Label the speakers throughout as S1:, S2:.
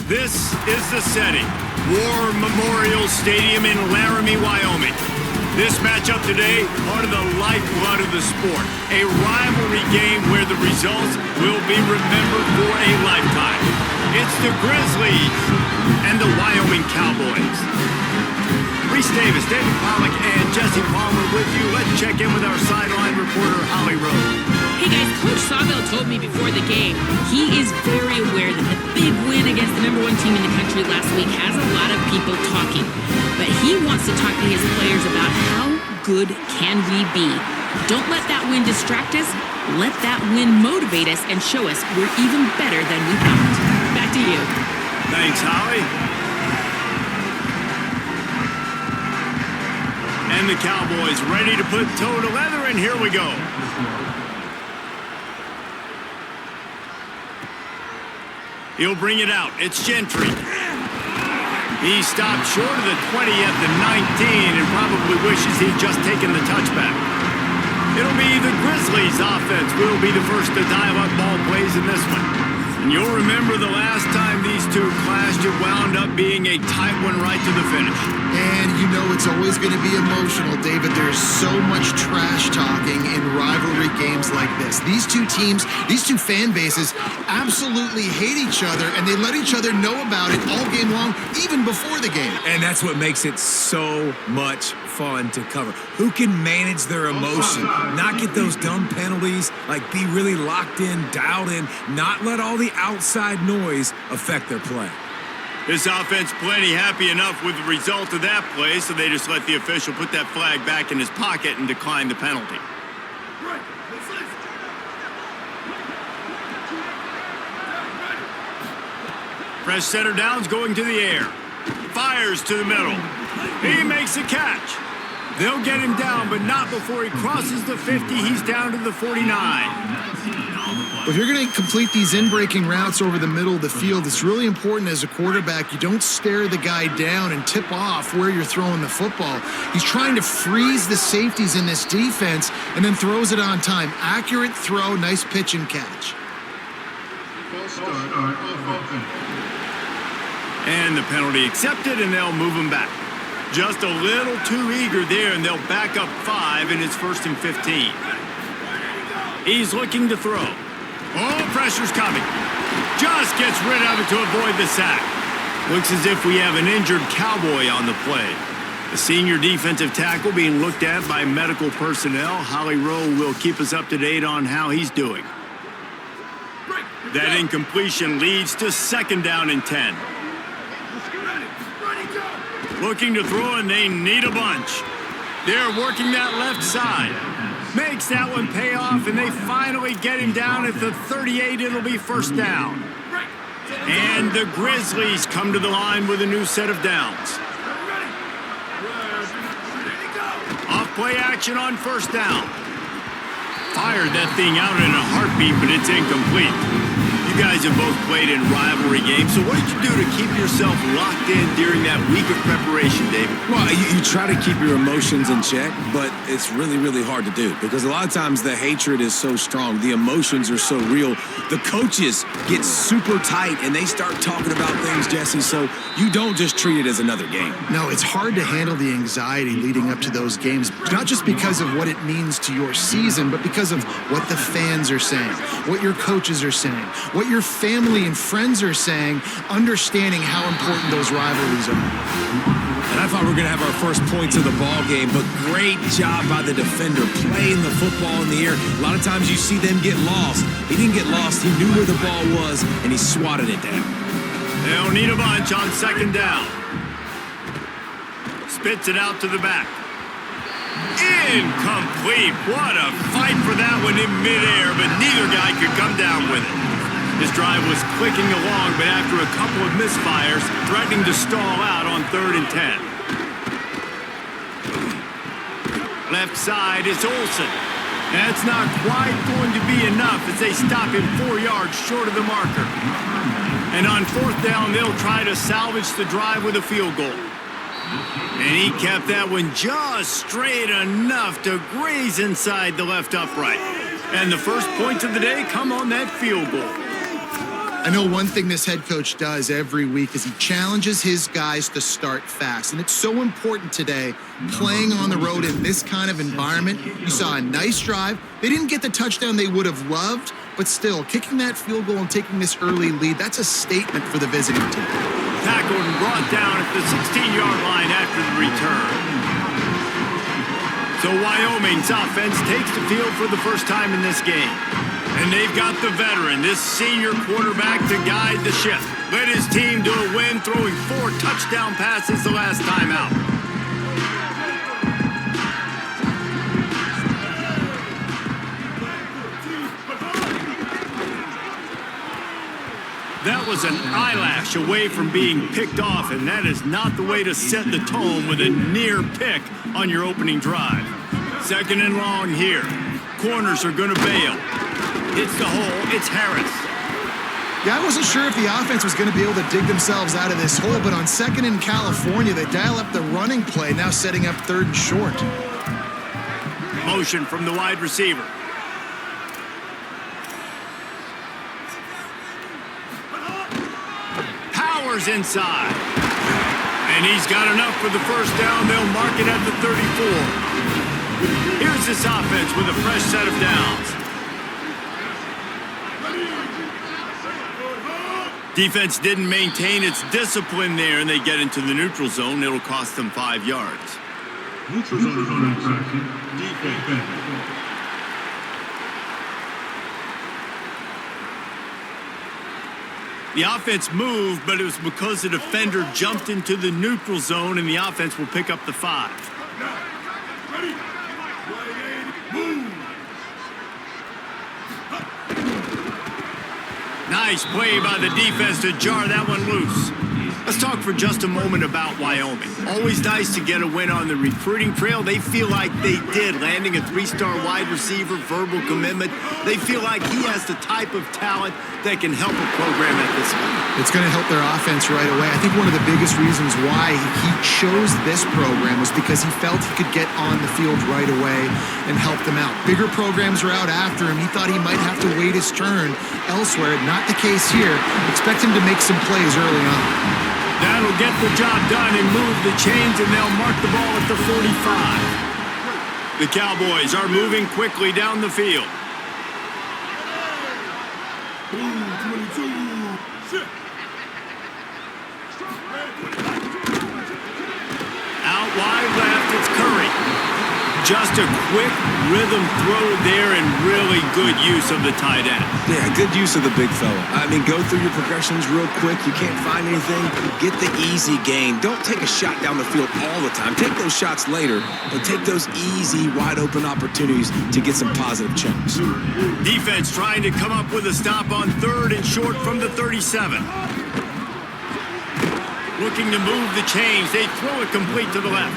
S1: This is the setting. War Memorial Stadium in Laramie, Wyoming. This matchup today, part of the lifeblood of the sport. A rivalry game where the results will be remembered for a lifetime. It's the Grizzlies and the Wyoming Cowboys. Reese Davis, David Pollack, and Jesse Palmer with you. Let's check in with our sideline reporter, Holly Rowe.
S2: Hey guys, Coach Sawville told me before the game he is very aware that the big win against the #1 team in the country last week has a lot of people talking. But he wants to talk to his players about how good can we be. Don't let that win distract us. Let that win motivate us and show us we're even better than we thought. Back to you.
S1: Thanks, Holly. And the Cowboys ready to put toe to leather, and here we go. He'll bring it out. It's Gentry. He stopped short of the 20 at the 19 and probably wishes he'd just taken the touchback. It'll be the Grizzlies offense. We'll be the first to dial up ball plays in this one. And you'll remember the last time these two clashed, it wound up being a tight one right to the finish.
S3: And you know it's always going to be emotional, David. There's so much trash talking in rivalry games like this. These two teams, these two fan bases absolutely hate each other, and they let each other know about it all game long, even before the game.
S4: And that's what makes it so much fun to cover. Who can manage their emotion, not get those dumb penalties, like be really locked in, dialed in, not let all the outside noise affect their play.
S1: This offense plenty happy enough with the result of that play, so they just let the official put that flag back in his pocket and decline the penalty. Fresh center downs going to the air. Fires to the middle. He makes a catch. They'll get him down, but not before he crosses the 50. He's down to the 49.
S3: If you're going to complete these in-breaking routes over the middle of the field, it's really important as a quarterback you don't stare the guy down and tip off where you're throwing the football. He's trying to freeze the safeties in this defense and then throws it on time. Accurate throw, nice pitch and catch.
S1: And the penalty accepted, and they'll move him back. Just a little too eager there, and they'll back up 5, and it's 1st and 15. He's looking to throw. Oh, pressure's coming. Just gets rid of it to avoid the sack. Looks as if we have an injured Cowboy on the play. The senior defensive tackle being looked at by medical personnel. Holly Rowe will keep us up to date on how he's doing. That incompletion leads to 2nd down and 10. Looking to throw, and they need a bunch. They're working that left side. Makes that one pay off, and they finally get him down at the 38. It'll be 1st down. And the Grizzlies come to the line with a new set of downs. Off play action on 1st down. Fired that thing out in a heartbeat, but it's incomplete. You guys have both played in rivalry games, so what did you do to keep yourself locked in during that week of preparation, David?
S4: Well, you try to keep your emotions in check, but it's really, really hard to do because a lot of times the hatred is so strong. The emotions are so real. The coaches get super tight, and they start talking about things, Jesse, so you don't just treat it as another game.
S3: No, it's hard to handle the anxiety leading up to those games, not just because of what it means to your season, but because of what the fans are saying, what your coaches are saying, what your family and friends are saying, understanding how important those rivalries are.
S4: And I thought we were going to have our first points of the ball game, but great job by the defender playing the football in the air. A lot of times you see them get lost. He didn't get lost. He knew where the ball was, and he swatted it down.
S1: They'll need a bunch on 2nd down. Spits it out to the back. Incomplete. What a fight for that one in midair, but neither guy could come down with it. His drive was clicking along, but after a couple of misfires, threatening to stall out on 3rd and 10. Left side is Olsen. That's not quite going to be enough as they stop him 4 yards short of the marker. And on 4th down, they'll try to salvage the drive with a field goal. And he kept that one just straight enough to graze inside the left upright. And the first points of the day come on that field goal.
S3: I know one thing this head coach does every week is he challenges his guys to start fast. And it's so important today, playing on the road in this kind of environment. You saw a nice drive. They didn't get the touchdown they would have loved, but still, kicking that field goal and taking this early lead, that's a statement for the visiting team.
S1: Tackled and brought down at the 16-yard line after the return. So Wyoming's offense takes the field for the first time in this game. And they've got the veteran, this senior quarterback, to guide the ship. Led his team to a win, throwing 4 touchdown passes the last time out. That was an eyelash away from being picked off, and that is not the way to set the tone with a near pick on your opening drive. 2nd and long here. Corners are going to bail. It's the hole. It's Harris.
S3: Yeah, I wasn't sure if the offense was going to be able to dig themselves out of this hole, but on 2nd in California, they dial up the running play, now setting up 3rd and short.
S1: Motion from the wide receiver. Powers inside. And he's got enough for the first down. They'll mark it at the 34. Here's this offense with a fresh set of downs. Defense didn't maintain its discipline there, and they get into the neutral zone. It'll cost them 5 yards.
S5: Neutral zone infraction. Defense.
S1: The offense moved, but it was because the defender jumped into the neutral zone, and the offense will pick up the 5.
S5: Ready? Move.
S1: Nice play by the defense to jar that one loose. Let's talk for just a moment about Wyoming. Always nice to get a win on the recruiting trail. They feel like they did, landing a 3-star wide receiver, verbal commitment. They feel like he has the type of talent that can help a program at this level.
S3: It's going to help their offense right away. I think one of the biggest reasons why he chose this program was because he felt he could get on the field right away and help them out. Bigger programs are out after him. He thought he might have to wait his turn elsewhere. Not the case here. Expect him to make some plays early on.
S1: That'll get the job done and move the chains, and they'll mark the ball at the 45. The Cowboys are moving quickly down the field. Out wide left, it's Curry. Just a quick rhythm throw there and really good use of the tight end.
S4: Yeah, good use of the big fella. I mean, go through your progressions real quick. You can't find anything. Get the easy gain. Don't take a shot down the field all the time. Take those shots later, but take those easy, wide-open opportunities to get some positive chunks.
S1: Defense trying to come up with a stop on 3rd and short from the 37. Looking to move the chains. They throw it complete to the left.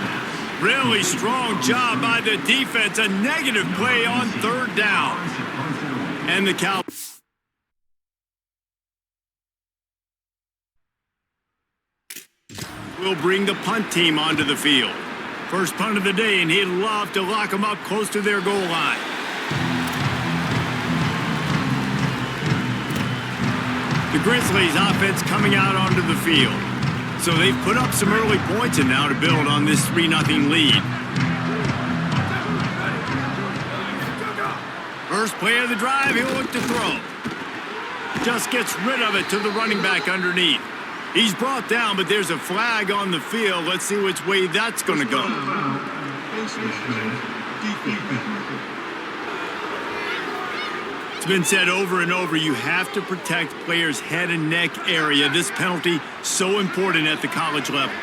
S1: Really strong job by the defense. A negative play on 3rd down. And the Cowboys will bring the punt team onto the field. First punt of the day, and he'd love to lock them up close to their goal line. The Grizzlies offense coming out onto the field. So they've put up some early points and now to build on this 3-0 lead. First play of the drive, he'll look to throw. Just gets rid of it to the running back underneath. He's brought down, but there's a flag on the field. Let's see which way that's going to go. It's been said over and over, you have to protect players' head and neck area. This penalty, so important at the college level.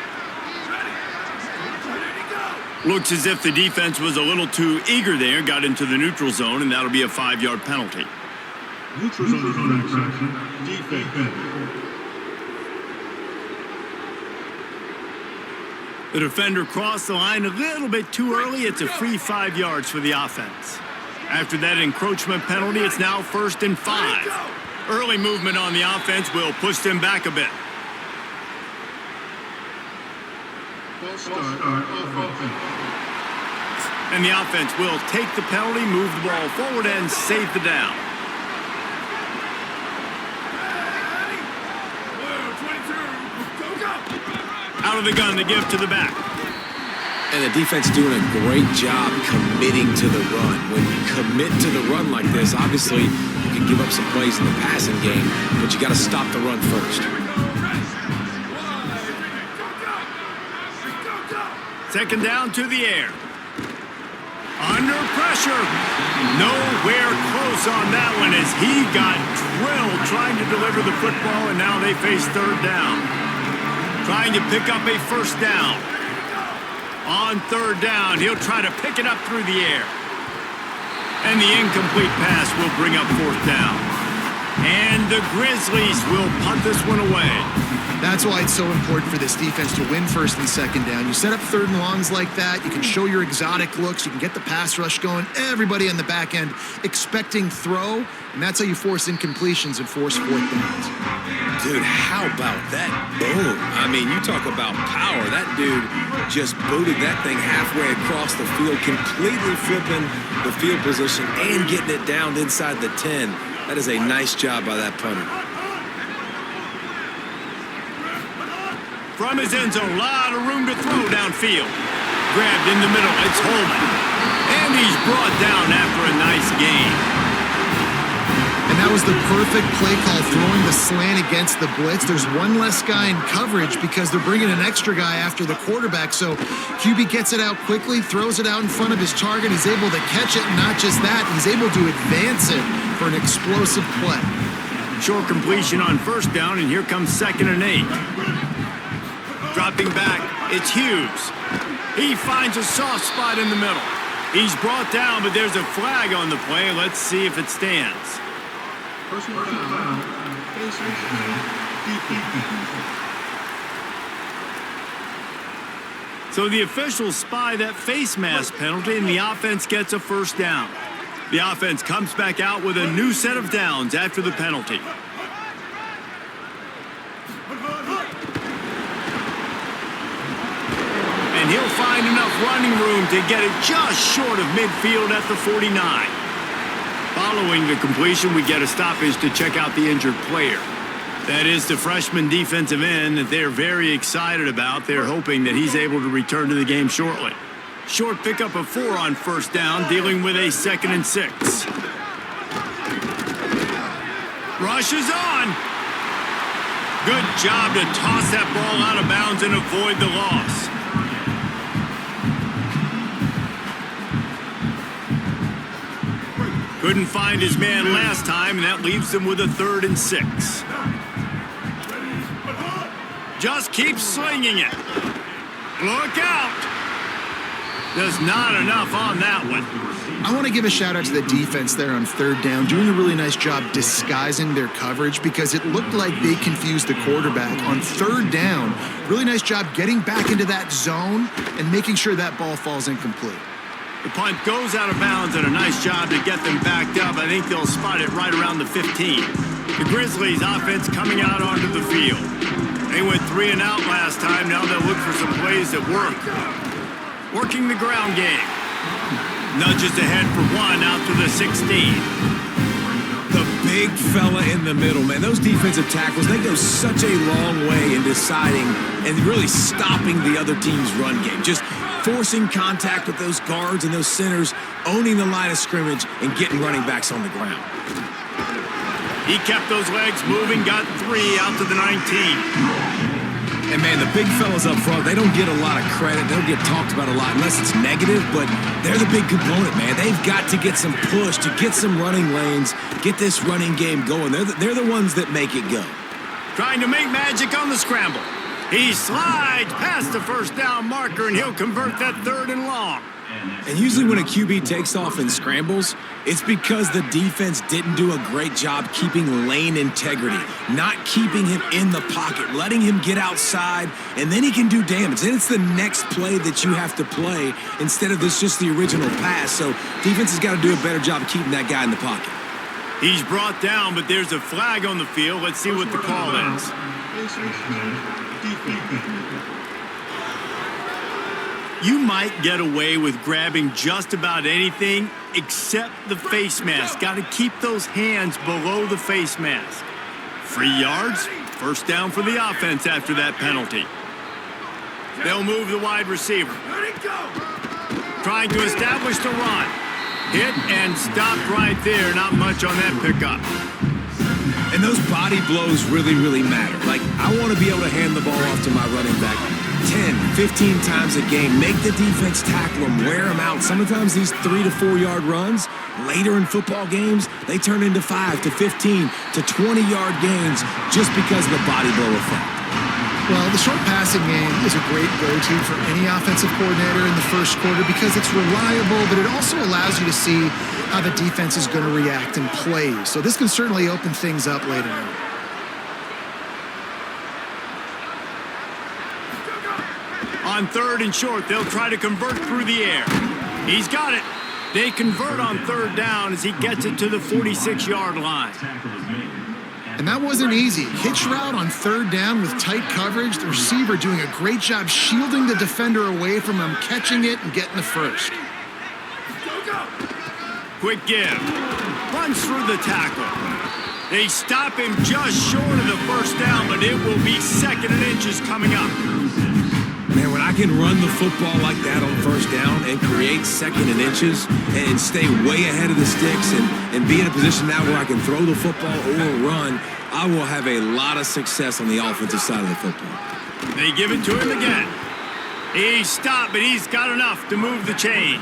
S1: Looks as if the defense was a little too eager there, got into the neutral zone, and that'll be a 5-yard penalty.
S5: Neutral zone infraction. Defense.
S1: The defender crossed the line a little bit too early. It's a free 5 yards for the offense. After that encroachment penalty, it's now 1st and 5. Early movement on the offense will push them back a bit. And the offense will take the penalty, move the ball forward, and save the down. out of the gun to give to the back.
S4: And the defense doing a great job committing to the run. When you commit to the run like this, obviously you can give up some plays in the passing game, but you got to stop the run first.
S1: Second down to the air. Under pressure. Nowhere close on that one as he got drilled trying to deliver the football, and now they face third down. Trying to pick up a first down. On third down, he'll try to pick it up through the air. And the incomplete pass will bring up fourth down. And the Grizzlies will punt this one away.
S3: That's why it's so important for this defense to win first and second down. You set up third and longs like that, you can show your exotic looks, you can get the pass rush going, everybody on the back end expecting throw, and that's how you force incompletions and force fourth downs.
S4: Dude, how about that boom? I mean, you talk about power. That dude just booted that thing halfway across the field, completely flipping the field position and getting it down inside the 10. That is a nice job by that punter.
S1: From his end zone, a lot of room to throw downfield. Grabbed in the middle, it's Holman. And he's brought down after a nice gain.
S3: And that was the perfect play call, throwing the slant against the blitz. There's one less guy in coverage because they're bringing an extra guy after the quarterback. So QB gets it out quickly, throws it out in front of his target. He's able to catch it, and not just that, he's able to advance it for an explosive play.
S1: Short completion on first down, and here comes 2nd and 8. Dropping back, it's Hughes. He finds a soft spot in the middle. He's brought down, but there's a flag on the play. Let's see if it stands.
S5: Personal foul.
S1: So the officials spy that face mask penalty, and the offense gets a first down. The offense comes back out with a new set of downs after the penalty. And he'll find enough running room to get it just short of midfield at the 49. Following the completion, we get a stoppage to check out the injured player. That is the freshman defensive end that they're very excited about. They're hoping that he's able to return to the game shortly. Short pickup of 4 on first down, dealing with a 2nd and 6. Rush is on. Good job to toss that ball out of bounds and avoid the loss. Couldn't find his man last time, and that leaves them with a 3rd and 6. Just keep slinging it. Look out. There's not enough on that one.
S3: I want to give a shout out to the defense there on third down, doing a really nice job disguising their coverage because it looked like they confused the quarterback. On third down, really nice job getting back into that zone and making sure that ball falls incomplete.
S1: The punt goes out of bounds, and a nice job to get them backed up. I think they'll spot it right around the 15. The Grizzlies offense coming out onto the field. They went 3 and out last time. Now they'll look for some plays that work. Working the ground game. Nudges ahead for 1 out to the 16.
S4: The big fella in the middle, man. Those defensive tackles, they go such a long way in deciding and really stopping the other team's run game. Just forcing contact with those guards and those centers, owning the line of scrimmage, and getting running backs on the ground.
S1: He kept those legs moving, got 3 out to the 19.
S4: And, man, the big fellas up front, they don't get a lot of credit. They don't get talked about a lot unless it's negative, but they're the big component, man. They've got to get some push, to get some running lanes, get this running game going. They're the ones that make it go.
S1: Trying to make magic on the scramble. He slides past the first down marker, and he'll convert that 3rd and long.
S4: And usually when a QB takes off and scrambles, it's because the defense didn't do a great job keeping lane integrity, not keeping him in the pocket, letting him get outside, and then he can do damage. Then it's the next play that you have to play instead of this just the original pass. So defense has got to do a better job of keeping that guy in the pocket.
S1: He's brought down, but there's a flag on the field. Let's see what the call is. You might get away with grabbing just about anything except the face mask. Got to keep those hands below the face mask. 3 yards, first down for the offense after that penalty. They'll move the wide receiver. Trying to establish the run. Hit and stopped right there. Not much on that pickup.
S4: And those body blows really, really matter. Like, I want to be able to hand the ball off to my running back 10, 15 times a game. Make the defense tackle him, wear him out. Sometimes these 3 to 4 yard runs, later in football games, they turn into 5 to 15 to 20 yard gains just because of the body blow effect.
S3: Well, the short passing game is a great go-to for any offensive coordinator in the first quarter because it's reliable, but it also allows you to see how the defense is going to react and play. So this can certainly open things up later on.
S1: On 3rd and short, they'll try to convert through the air. He's got it. They convert on 3rd down as he gets it to the 46-yard line.
S3: And that wasn't easy. Hitch route on 3rd down with tight coverage. The receiver doing a great job shielding the defender away from him, catching it and getting the first.
S1: Quick give. Runs through the tackle. They stop him just short of the first down, but it will be 2nd and inches coming up.
S4: Man, when I can run the football like that on 1st down and create 2nd and inches and stay way ahead of the sticks and be in a position now where I can throw the football or run, I will have a lot of success on the offensive side of the football.
S1: They give it to him again. He stopped, but he's got enough to move the chain.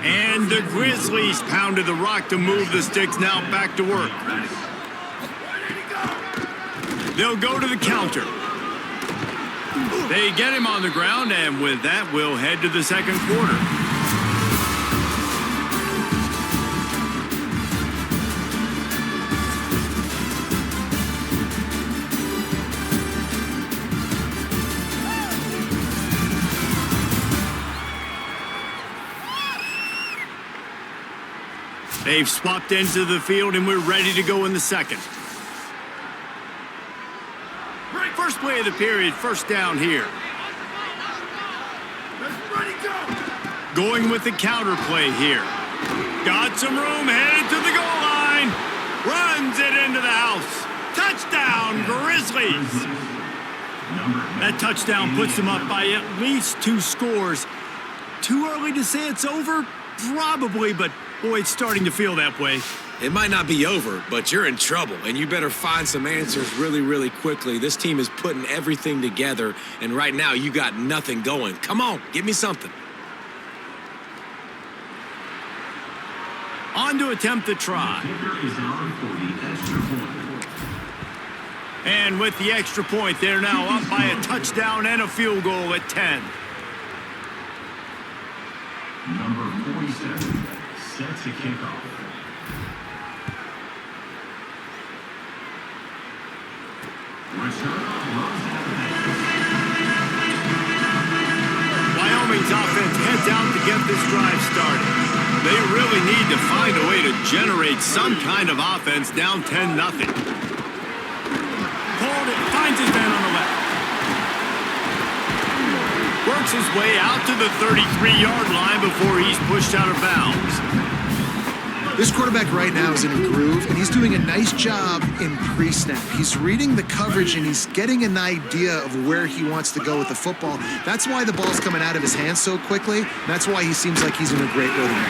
S1: And the Grizzlies pounded the rock to move the sticks. Now back to work. They'll go to the counter. They get him on the ground, and with that, we'll head to the 2nd quarter. They've swapped ends of the field, and we're ready to go in the 2nd. First play of the period, 1st down here. Going with the counter play here. Got some room, headed to the goal line. Runs it into the house. Touchdown, Grizzlies. That touchdown puts them up by at least 2 scores. Too early to say it's over? Probably, but boy, it's starting to feel that way.
S4: It might not be over, but you're in trouble, and you better find some answers really, really quickly. This team is putting everything together, and right now you got nothing going. Come on, give me something.
S1: On to attempt the try. And with the extra point, they're now up by a touchdown and a field goal at 10.
S5: Number 47 set to kick off.
S1: Wyoming's offense heads out to get this drive started. They really need to find a way to generate some kind of offense down 10-0. Pulled it, finds his man on the left. Works his way out to the 33-yard line before he's pushed out of bounds.
S3: This quarterback right now is in a groove, and he's doing a nice job in pre-snap. He's reading the coverage, and he's getting an idea of where he wants to go with the football. That's why the ball's coming out of his hands so quickly. That's why he seems like he's in a great rhythm.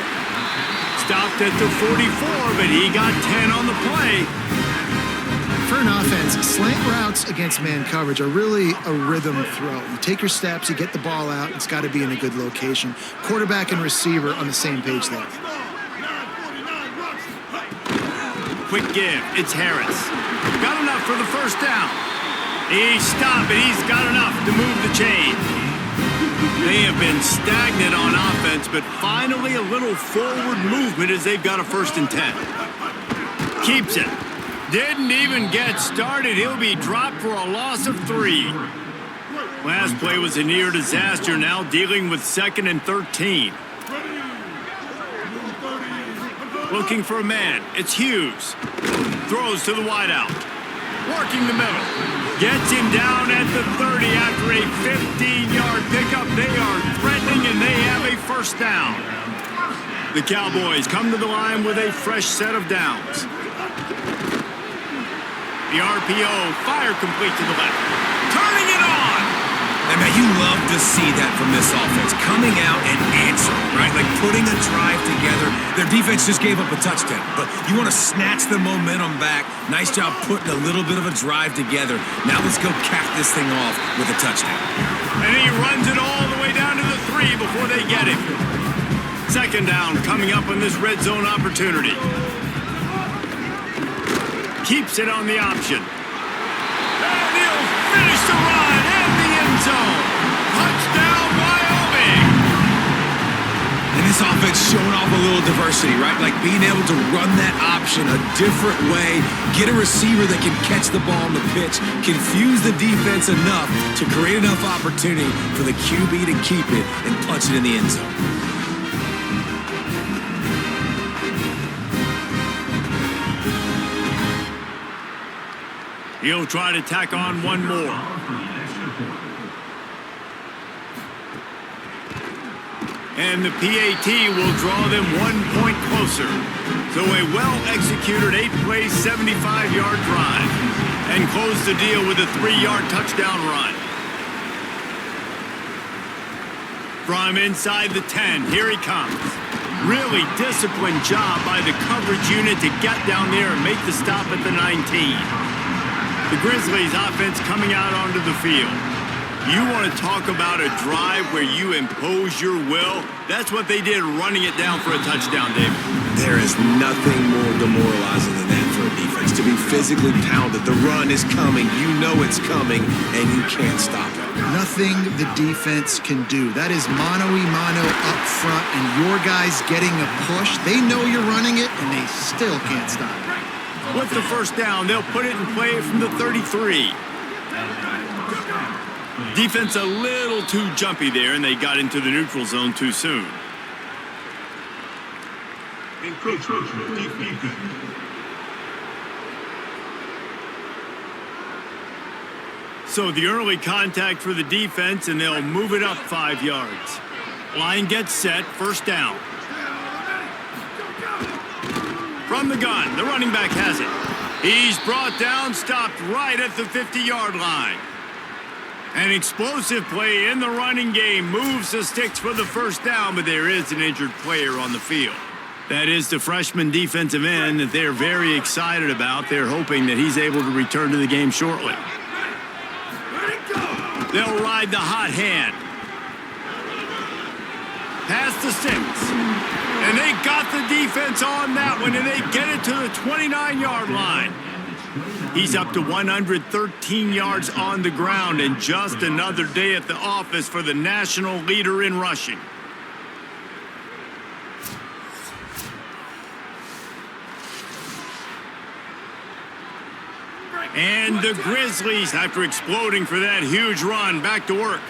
S1: Stopped at the 44, but he got 10 on the play.
S3: For an offense, slant routes against man coverage are really a rhythm throw. You take your steps, you get the ball out, it's got to be in a good location. Quarterback and receiver on the same page there.
S1: Quick give. It's Harris. Got enough for the 1st down. He stopped, but he's got enough to move the chain. They have been stagnant on offense, but finally a little forward movement as they've got a 1st and 10. Keeps it. Didn't even get started. He'll be dropped for a loss of 3. Last play was a near disaster, now dealing with 2nd and 13. Looking for a man. It's Hughes. Throws to the wideout. Working the middle. Gets him down at the 30 after a 15-yard pickup. They are threatening, and they have a 1st down. The Cowboys come to the line with a fresh set of downs. The RPO, fire complete to the left. turning it on.
S4: And man, you love to see that from this offense, coming out and answering, right? Like putting a drive together. Their defense just gave up a touchdown, but you want to snatch the momentum back. Nice job putting a little bit of a drive together. Now let's go cap this thing off with a touchdown.
S1: And he runs it all the way down to the 3 before they get him. Second down coming up on this red zone opportunity. Keeps it on the option. And he'll finish the run in the end zone. Touchdown, Wyoming.
S4: And this offense showing off a little diversity, right? Like being able to run that option a different way, get a receiver that can catch the ball on the pitch, confuse the defense enough to create enough opportunity for the QB to keep it and punch it in the end zone.
S1: He'll try to tack on one more. And the PAT will draw them 1 point closer. So a well-executed 8-play, 75-yard drive. And close the deal with a 3-yard touchdown run. From inside the 10, here he comes. Really disciplined job by the coverage unit to get down there and make the stop at the 19. The Grizzlies offense coming out onto the field. You want to talk about a drive where you impose your will? That's what they did, running it down for a touchdown, David.
S4: There is nothing more demoralizing than that for a defense, to be physically pounded. The run is coming, you know it's coming, and you can't stop it.
S3: Nothing the defense can do. That is mano-a-mano up front, and your guys getting a push. They know you're running it, and they still can't stop it.
S1: With the first down, they'll put it in play from the 33. Defense a little too jumpy there, and they got into the neutral zone too soon. So the early contact for the defense, and they'll move it up 5 yards. Line gets set, first down. From the gun, the running back has it. He's brought down, stopped right at the 50-yard line. An explosive play in the running game moves the sticks for the first down, but there is an injured player on the field. That is the freshman defensive end that they're very excited about. They're hoping that he's able to return to the game shortly. They'll ride the hot hand. Past the 6. And they got the defense on that one, and they get it to the 29-yard line. He's up to 113 yards on the ground, and just another day at the office for the national leader in rushing. And the Grizzlies, after exploding for that huge run, back to work.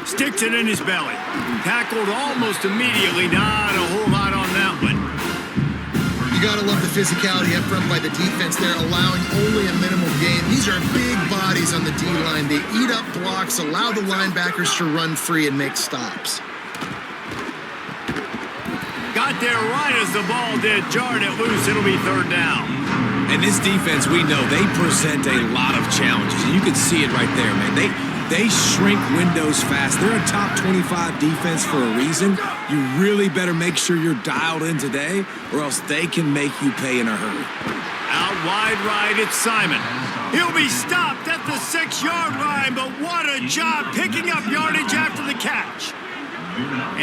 S1: Sticks it in his belly. Tackled almost immediately. Not a whole lot on that one.
S3: You got to love the physicality up front by the defense there, allowing only a minimal gain. These are big bodies on the D-line. They eat up blocks, allow the linebackers to run free and make stops.
S1: Got there right as the ball did. Jarred it loose. It'll be third down.
S4: And this defense, we know, they present a lot of challenges. And you can see it right there, man. They shrink windows fast. They're a top 25 defense for a reason. You really better make sure you're dialed in today, or else they can make you pay in a hurry.
S1: Out wide right, it's Simon. He'll be stopped at the 6-yard line, but what a job picking up yardage after the catch.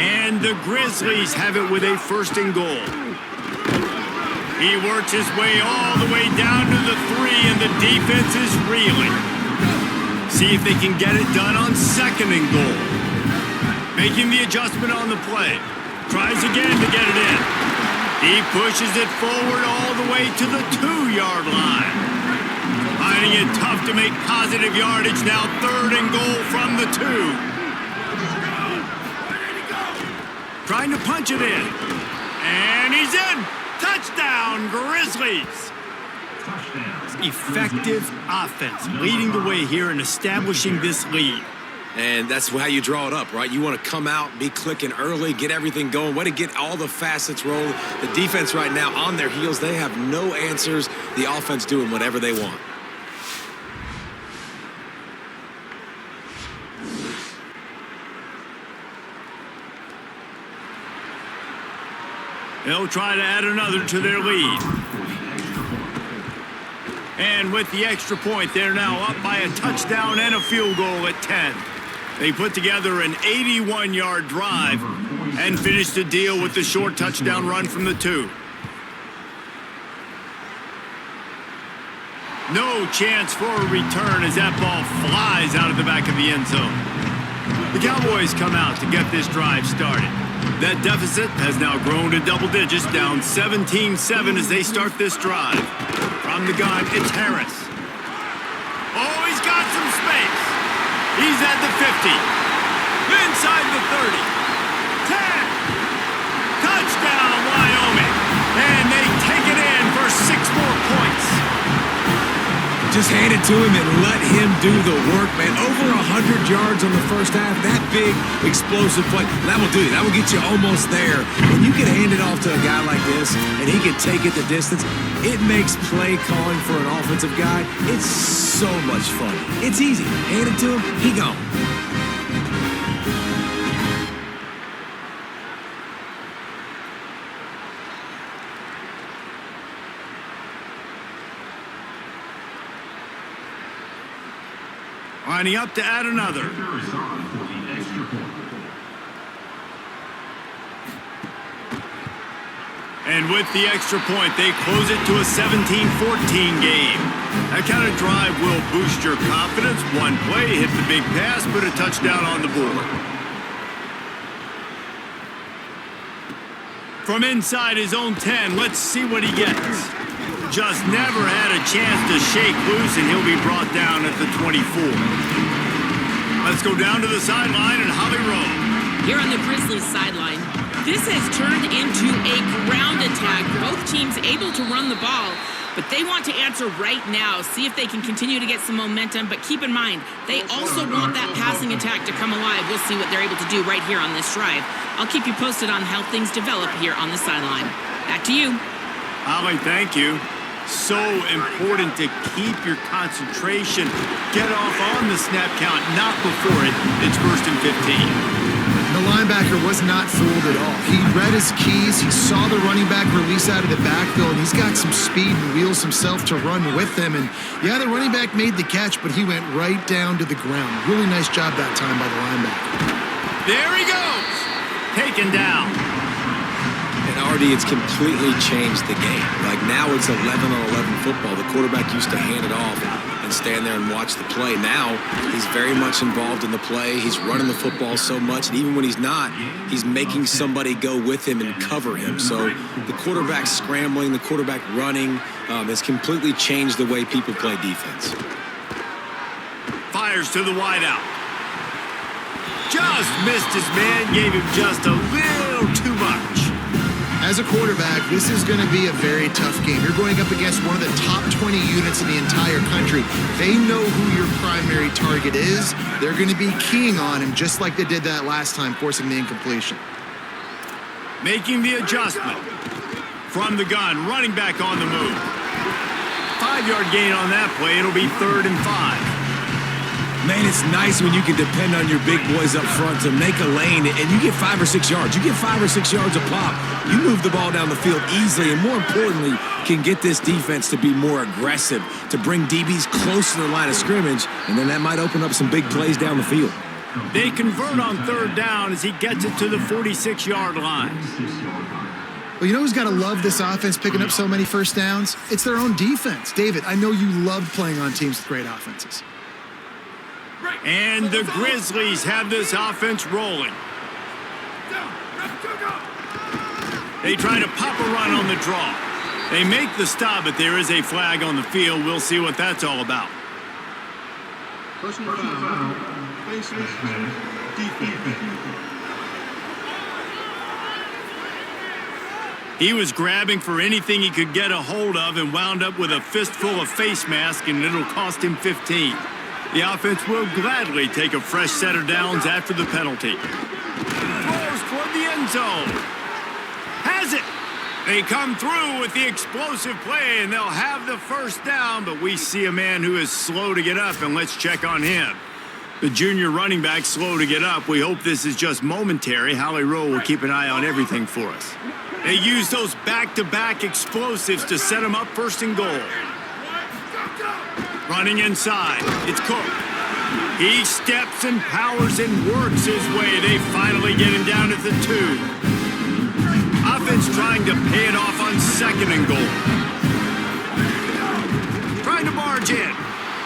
S1: And the Grizzlies have it with a first and goal. He works his way all the way down to the 3, and the defense is reeling. See if they can get it done on second and goal. Making the adjustment on the play. Tries again to get it in. He pushes it forward all the way to the 2-yard line. Finding it tough to make positive yardage now. Third and goal from the 2. Trying to punch it in. And he's in. Touchdown, Grizzlies. Effective offense leading the way here and establishing this lead.
S4: And that's how you draw it up, right? You want to come out, be clicking early, get everything going, way to get all the facets rolling. The defense right now on their heels, they have no answers. The offense doing whatever they want.
S1: They'll try to add another to their lead. And with the extra point, they're now up by a touchdown and a field goal at 10. They put together an 81-yard drive and finished the deal with the short touchdown run from the 2. No chance for a return as that ball flies out of the back of the end zone. The Cowboys come out to get this drive started. That deficit has now grown to double digits, down 17-7 as they start this drive. From the gun, it's Harris. Oh, he's got some space. He's at the 50. Inside the 30. 10. Touchdown, Wyoming. And they take it in for 6 more points.
S4: Just hand it to him and let him do the work, man. Over 100 yards on the first half. That big, explosive play. That will do it. That will get you almost there. When you can hand it off to a guy like this and he can take it the distance, it makes play calling for an offensive guy, it's so much fun. It's easy. Hand it to him, he gone.
S1: Lining up to add another.
S5: Kicker is on for the extra point.
S1: And with the extra point, they close it to a 17-14 game. That kind of drive will boost your confidence. One play, hit the big pass, put a touchdown on the board. From inside his own 10, let's see what he gets. Just never had a chance to shake loose, and he'll be brought down at the 24. Let's go down to the sideline and Holly Rowe.
S2: Here on the Grizzlies sideline, this has turned into a ground attack. Both teams able to run the ball, but they want to answer right now, see if they can continue to get some momentum. But keep in mind, they also want that passing attack to come alive. We'll see what they're able to do right here on this drive. I'll keep you posted on how things develop here on the sideline. Back to you.
S1: Holly, thank you. So important to keep your concentration. Get off on the snap count, not before it. It's 1st and 15.
S3: The linebacker was not fooled at all. He read his keys. He saw the running back release out of the backfield, and he's got some speed and wheels himself to run with him. And yeah, the running back made the catch, but he went right down to the ground. Really nice job that time by the linebacker.
S1: There he goes. Taken down.
S4: And Artie, it's completely changed the game. Like now it's 11-on-11 football. The quarterback used to hand it off and stand there and watch the play. Now he's very much involved in the play. He's running the football so much, and even when he's not, he's making somebody go with him and cover him. So the quarterback scrambling, the quarterback running has completely changed the way people play defense.
S1: Fires to the wideout. Just missed his man, gave him just a little too much.
S3: As a quarterback, this is going to be a very tough game. You're going up against one of the top 20 units in the entire country. They know who your primary target is. They're going to be keying on him just like they did that last time, forcing the incompletion.
S1: Making the adjustment. From the gun, running back on the move. 5-yard gain on that play. It'll be 3rd and 5.
S4: Man, it's nice when you can depend on your big boys up front to make a lane, and you get 5 or 6 yards. You get 5 or 6 yards a pop. You move the ball down the field easily, and more importantly, can get this defense to be more aggressive, to bring DBs close to the line of scrimmage, and then that might open up some big plays down the field.
S1: They convert on 3rd down as he gets it to the 46-yard line.
S3: Well, you know who's got to love this offense picking up so many first downs? It's their own defense. David, I know you loved playing on teams with great offenses.
S1: And the Grizzlies have this offense rolling. They try to pop a run on the draw. They make the stop, but there is a flag on the field. We'll see what that's all about.
S5: Personal foul. Faces. Defense.
S1: He was grabbing for anything he could get a hold of and wound up with a fistful of face mask, and it'll cost him 15. The offense will gladly take a fresh set of downs after the penalty. Throws toward the end zone. Has it. They come through with the explosive play, and they'll have the first down, but we see a man who is slow to get up, and let's check on him. The junior running back slow to get up. We hope this is just momentary. Howie Rowe will keep an eye on everything for us. They use those back-to-back explosives to set him up first and goal. Running inside, it's Cook. He steps and powers and works his way. They finally get him down at the 2. Offense trying to pay it off on second and goal. Trying to barge in.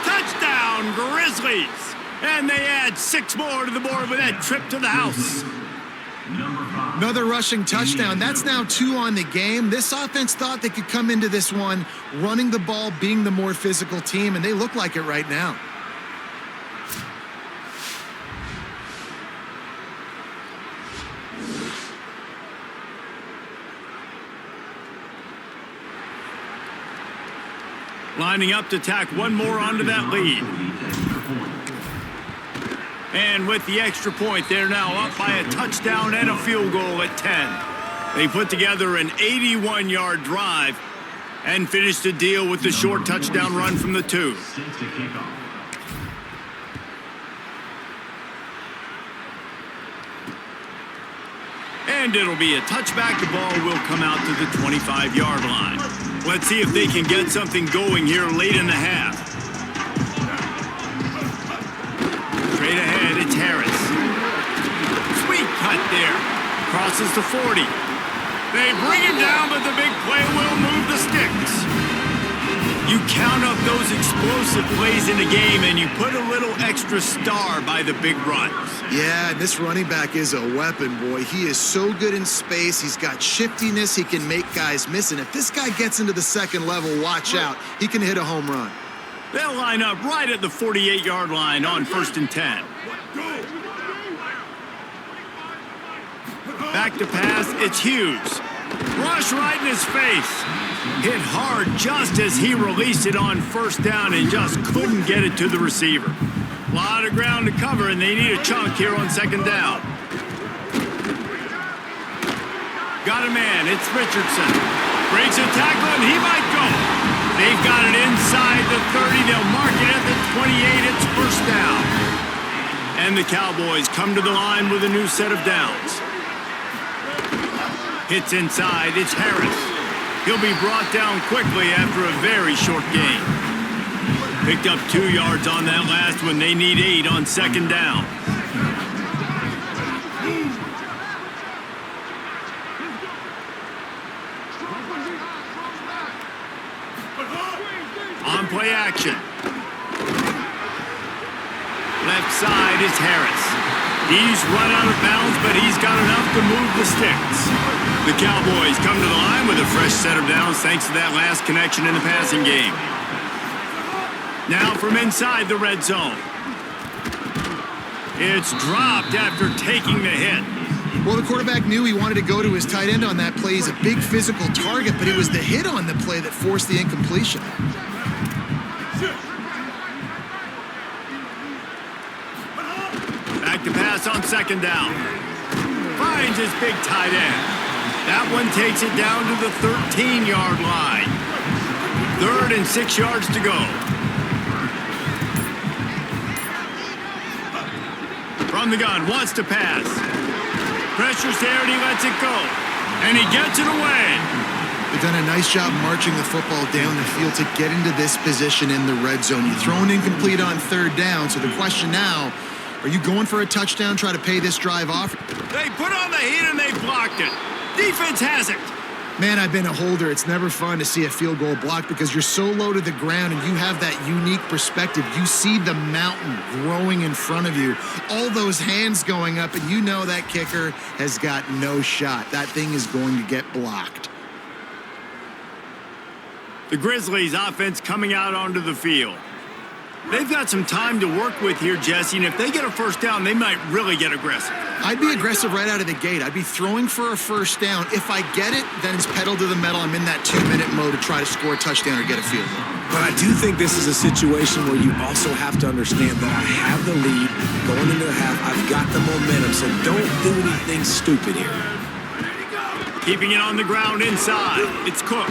S1: Touchdown, Grizzlies! And they add 6 more to the board with that trip to the house.
S3: Another rushing touchdown. That's now 2 on the game. This offense thought they could come into this one running the ball, being the more physical team, and they look like it right now.
S1: Lining up to tack one more onto that lead. And with the extra point, they're now up by a touchdown and a field goal at 10. They put together an 81-yard drive and finished the deal with the short touchdown run from the 2. And it'll be a touchback. The ball will come out to the 25-yard line. Let's see if they can get something going here late in the half. Straight ahead, it's Harris. Sweet cut there. Crosses the 40. They bring him down, but the big play will move the sticks. You count up those explosive plays in the game, and you put a little extra star by the big runs.
S3: Yeah, this running back is a weapon, boy. He is so good in space. He's got shiftiness. He can make guys miss. And if this guy gets into the second level, watch out. He can hit a home run.
S1: They'll line up right at the 48-yard line on 1st and 10. Back to pass, it's Hughes. Rush right in his face. Hit hard just as he released it on 1st down and just couldn't get it to the receiver. A lot of ground to cover, and they need a chunk here on 2nd down. Got a man, it's Richardson. Breaks a tackle, and he might go. They've got it inside the 30. They'll mark it at the 28. It's 1st down. And the Cowboys come to the line with a new set of downs. Hits inside. It's Harris. He'll be brought down quickly after a very short gain. Picked up 2 yards on that last one. They need 8 on 2nd down. On play action. Left side is Harris. He's run out of bounds, but he's got enough to move the sticks. The Cowboys come to the line with a fresh set of downs thanks to that last connection in the passing game. Now from inside the red zone. It's dropped after taking the hit.
S3: Well, the quarterback knew he wanted to go to his tight end on that play. He's a big physical target, but it was the hit on the play that forced the incompletion.
S1: Back to pass on 2nd down. Finds his big tight end. That one takes it down to the 13-yard line. 3rd and 6 yards to go. From the gun, wants to pass. Pressure's there and he lets it go. And he gets it away.
S3: They've done a nice job marching the football down the field to get into this position in the red zone. You throw an incomplete on 3rd down, so the question now, are you going for a touchdown, try to pay this drive off?
S1: They put on the heat and they blocked it. Defense has it.
S3: Man, I've been a holder. It's never fun to see a field goal blocked because you're so low to the ground and you have that unique perspective. You see the mountain growing in front of you, all those hands going up, and you know that kicker has got no shot. That thing is going to get blocked.
S1: The Grizzlies offense coming out onto the field. They've got some time to work with here, Jesse, and if they get a 1st down, they might really get aggressive.
S3: I'd be aggressive right out of the gate. I'd be throwing for a 1st down. If I get it, then it's pedal to the metal. I'm in that 2-minute mode to try to score a touchdown or get a field goal.
S4: But I do think this is a situation where you also have to understand that I have the lead going into the half. I've got the momentum, so don't do anything stupid here.
S1: Keeping it on the ground inside. It's Cook.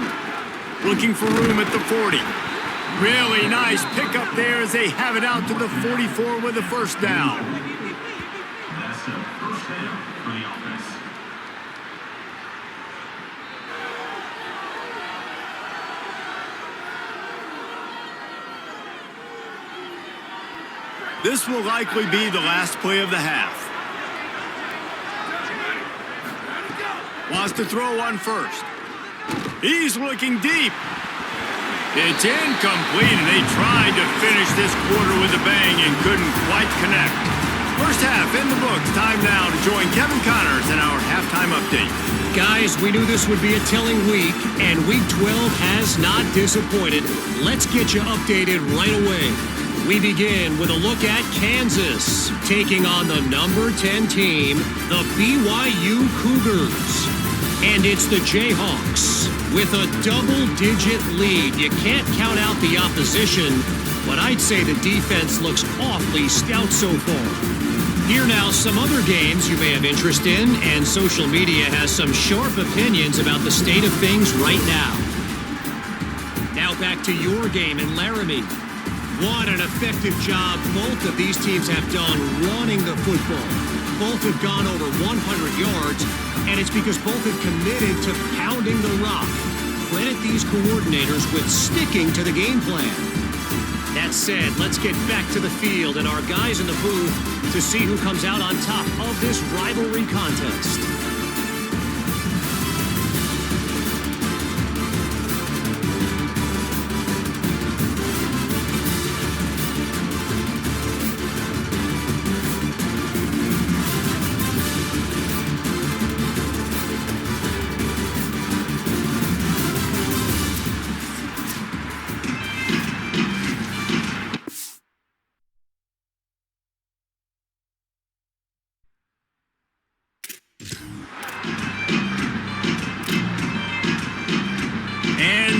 S1: Looking for room at the 40. Really nice pickup there as they have it out to the 44 with a first down.
S5: That's a first down for the offense.
S1: This will likely be the last play of the half. Wants to throw on first. He's looking deep. It's incomplete, and they tried to finish this quarter with a bang and couldn't quite connect. First half in the books. Time now to join Kevin Connors in our halftime update.
S6: Guys, we knew this would be a telling week, and Week 12 has not disappointed. Let's get you updated right away. We begin with a look at Kansas, taking on the number 10 team, the BYU Cougars. And it's the Jayhawks with a double-digit lead. You can't count out the opposition, but I'd say the defense looks awfully stout so far. Here now, some other games you may have interest in, and social media has some sharp opinions about the state of things right now. Now back to your game in Laramie. What an effective job both of these teams have done running the football. Both have gone over 100 yards, and it's because both have committed to pounding the rock. Credit these coordinators with sticking to the game plan. That said, let's get back to the field and our guys in the booth to see who comes out on top of this rivalry contest.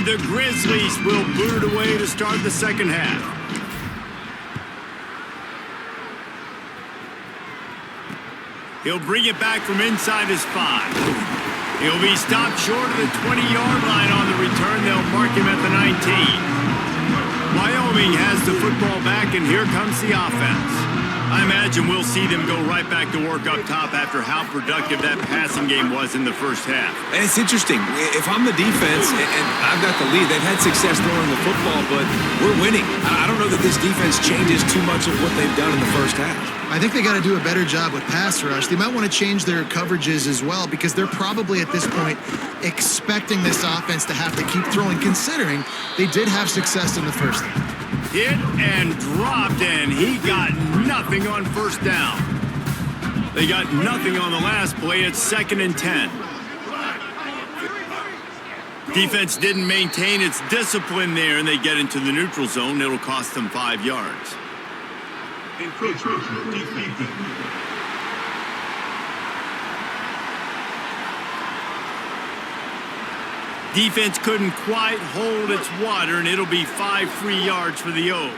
S1: The Grizzlies will boot it away to start the second half. He'll bring it back from inside his 5. He'll be stopped short of the 20-yard line on the return. They'll mark him at the 19. Wyoming has the football back, and here comes the offense. I imagine we'll see them go right back to work up top after how productive that passing game was in the first half.
S4: And it's interesting. If I'm the defense and I've got the lead, they've had success throwing the football, but we're winning. I don't know that this defense changes too much of what they've done in the first half.
S3: I think they got to do a better job with pass rush. They might want to change their coverages as well, because they're probably at this point expecting this offense to have to keep throwing, considering they did have success in the first half.
S1: Hit and dropped, and he got nothing on first down. They got nothing on the last play. It's 2nd and 10. Defense didn't maintain its discipline there, and they get into the neutral zone. It'll cost them 5 yards. Defense couldn't quite hold its water, and it'll be 5 free yards for the O.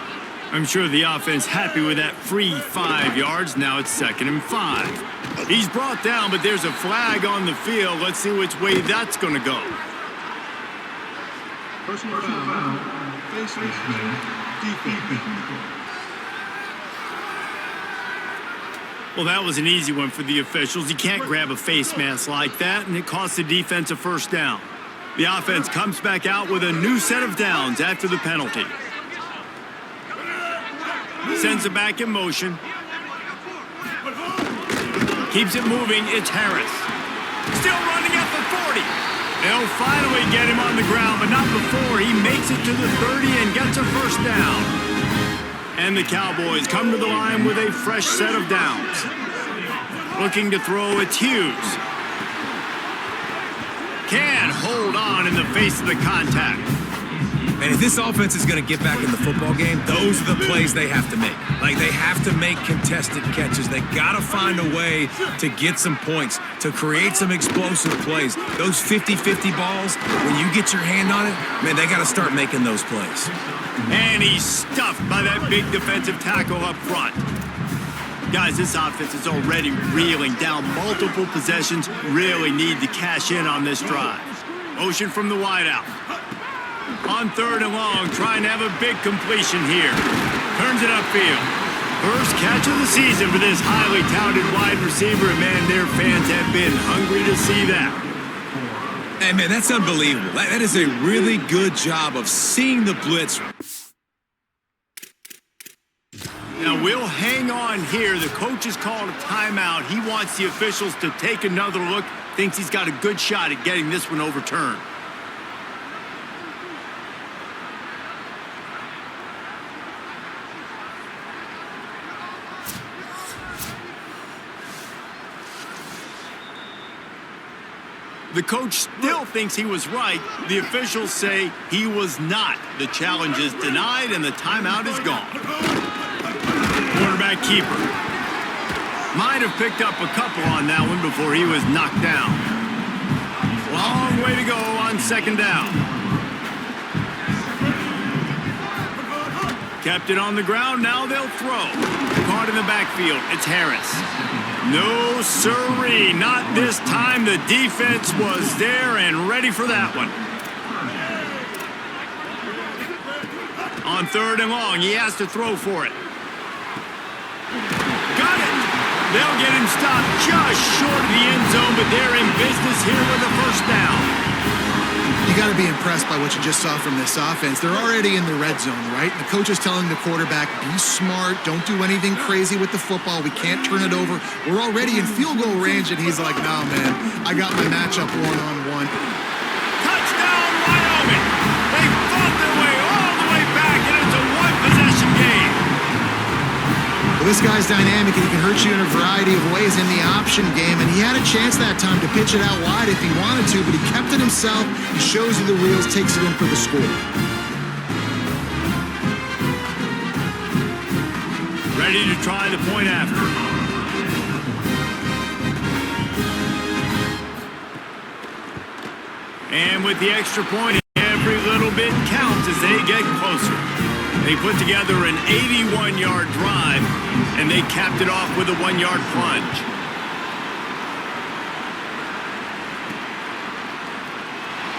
S1: I'm sure the offense happy with that free 5 yards. Now it's 2nd and 5. He's brought down, but there's a flag on the field. Let's see which way that's going to go.
S7: Personal foul. Face defense.
S1: Well, that was an easy one for the officials. You can't grab a face mask like that, and it cost the defense a first down. The offense comes back out with a new set of downs after the penalty. Sends it back in motion. Keeps it moving. It's Harris. Still running at the 40. They'll finally get him on the ground, but not before he makes it to the 30 and gets a first down. And the Cowboys come to the line with a fresh set of downs. Looking to throw, it's Hughes. Can't hold on in the face of the contact.
S4: And if this offense is going to get back in the football game, those are the plays they have to make. Like, they have to make contested catches. They got to find a way to get some points, to create some explosive plays. Those 50-50 balls, when you get your hand on it, man, they got to start making those plays.
S1: And he's stuffed by that big defensive tackle up front. Guys, this offense is already reeling down multiple possessions. Really need to cash in on this drive. Motion from the wideout. On 3rd and long, trying to have a big completion here. Turns it upfield. First catch of the season for this highly touted wide receiver, and man, their fans have been hungry to see that.
S4: Hey, man, that's unbelievable. That is a really good job of seeing the blitz.
S1: Now, we'll hang on here. The coach has called a timeout. He wants the officials to take another look. Thinks he's got a good shot at getting this one overturned. The coach still thinks he was right. The officials say he was not. The challenge is denied, and the timeout is gone. Quarterback keeper. Might have picked up a couple on that one before he was knocked down. Long way to go on 2nd down. Kept it on the ground. Now they'll throw. Caught in the backfield. It's Harris. No, sirree, not this time. The defense was there and ready for that one. On 3rd and long, he has to throw for it. Got it! They'll get him stopped just short of the end zone, but they're in business here with a 1st down.
S3: You got to be impressed by what you just saw from this offense. They're already in the red zone, right? The coach is telling the quarterback, be smart, don't do anything crazy with the football. We can't turn it over. We're already in field goal range, and he's like, nah, man, I got my matchup one-on-one.
S1: Touchdown, Wyoming! They fought their way all the way back, and it's a one-possession game.
S3: Well, this guy's dynamic, and he can hurt you in a variety of ways in the option game, and he had a chance that time to pitch it out wide if he wanted to, but he kept it himself. He shows you the reels, takes it in for the score.
S1: Ready to try the point after. And with the extra point, every little bit counts as they get closer. They put together an 81-yard drive, and they capped it off with a 1-yard plunge.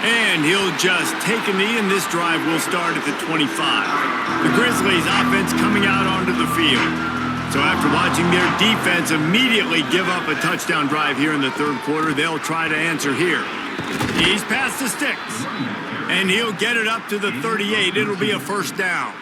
S1: And he'll just take a knee, and this drive will start at the 25. The Grizzlies offense coming out onto the field. So after watching their defense immediately give up a touchdown drive here in the 3rd quarter, they'll try to answer here. He's past the sticks, and he'll get it up to the 38. It'll be a 1st down.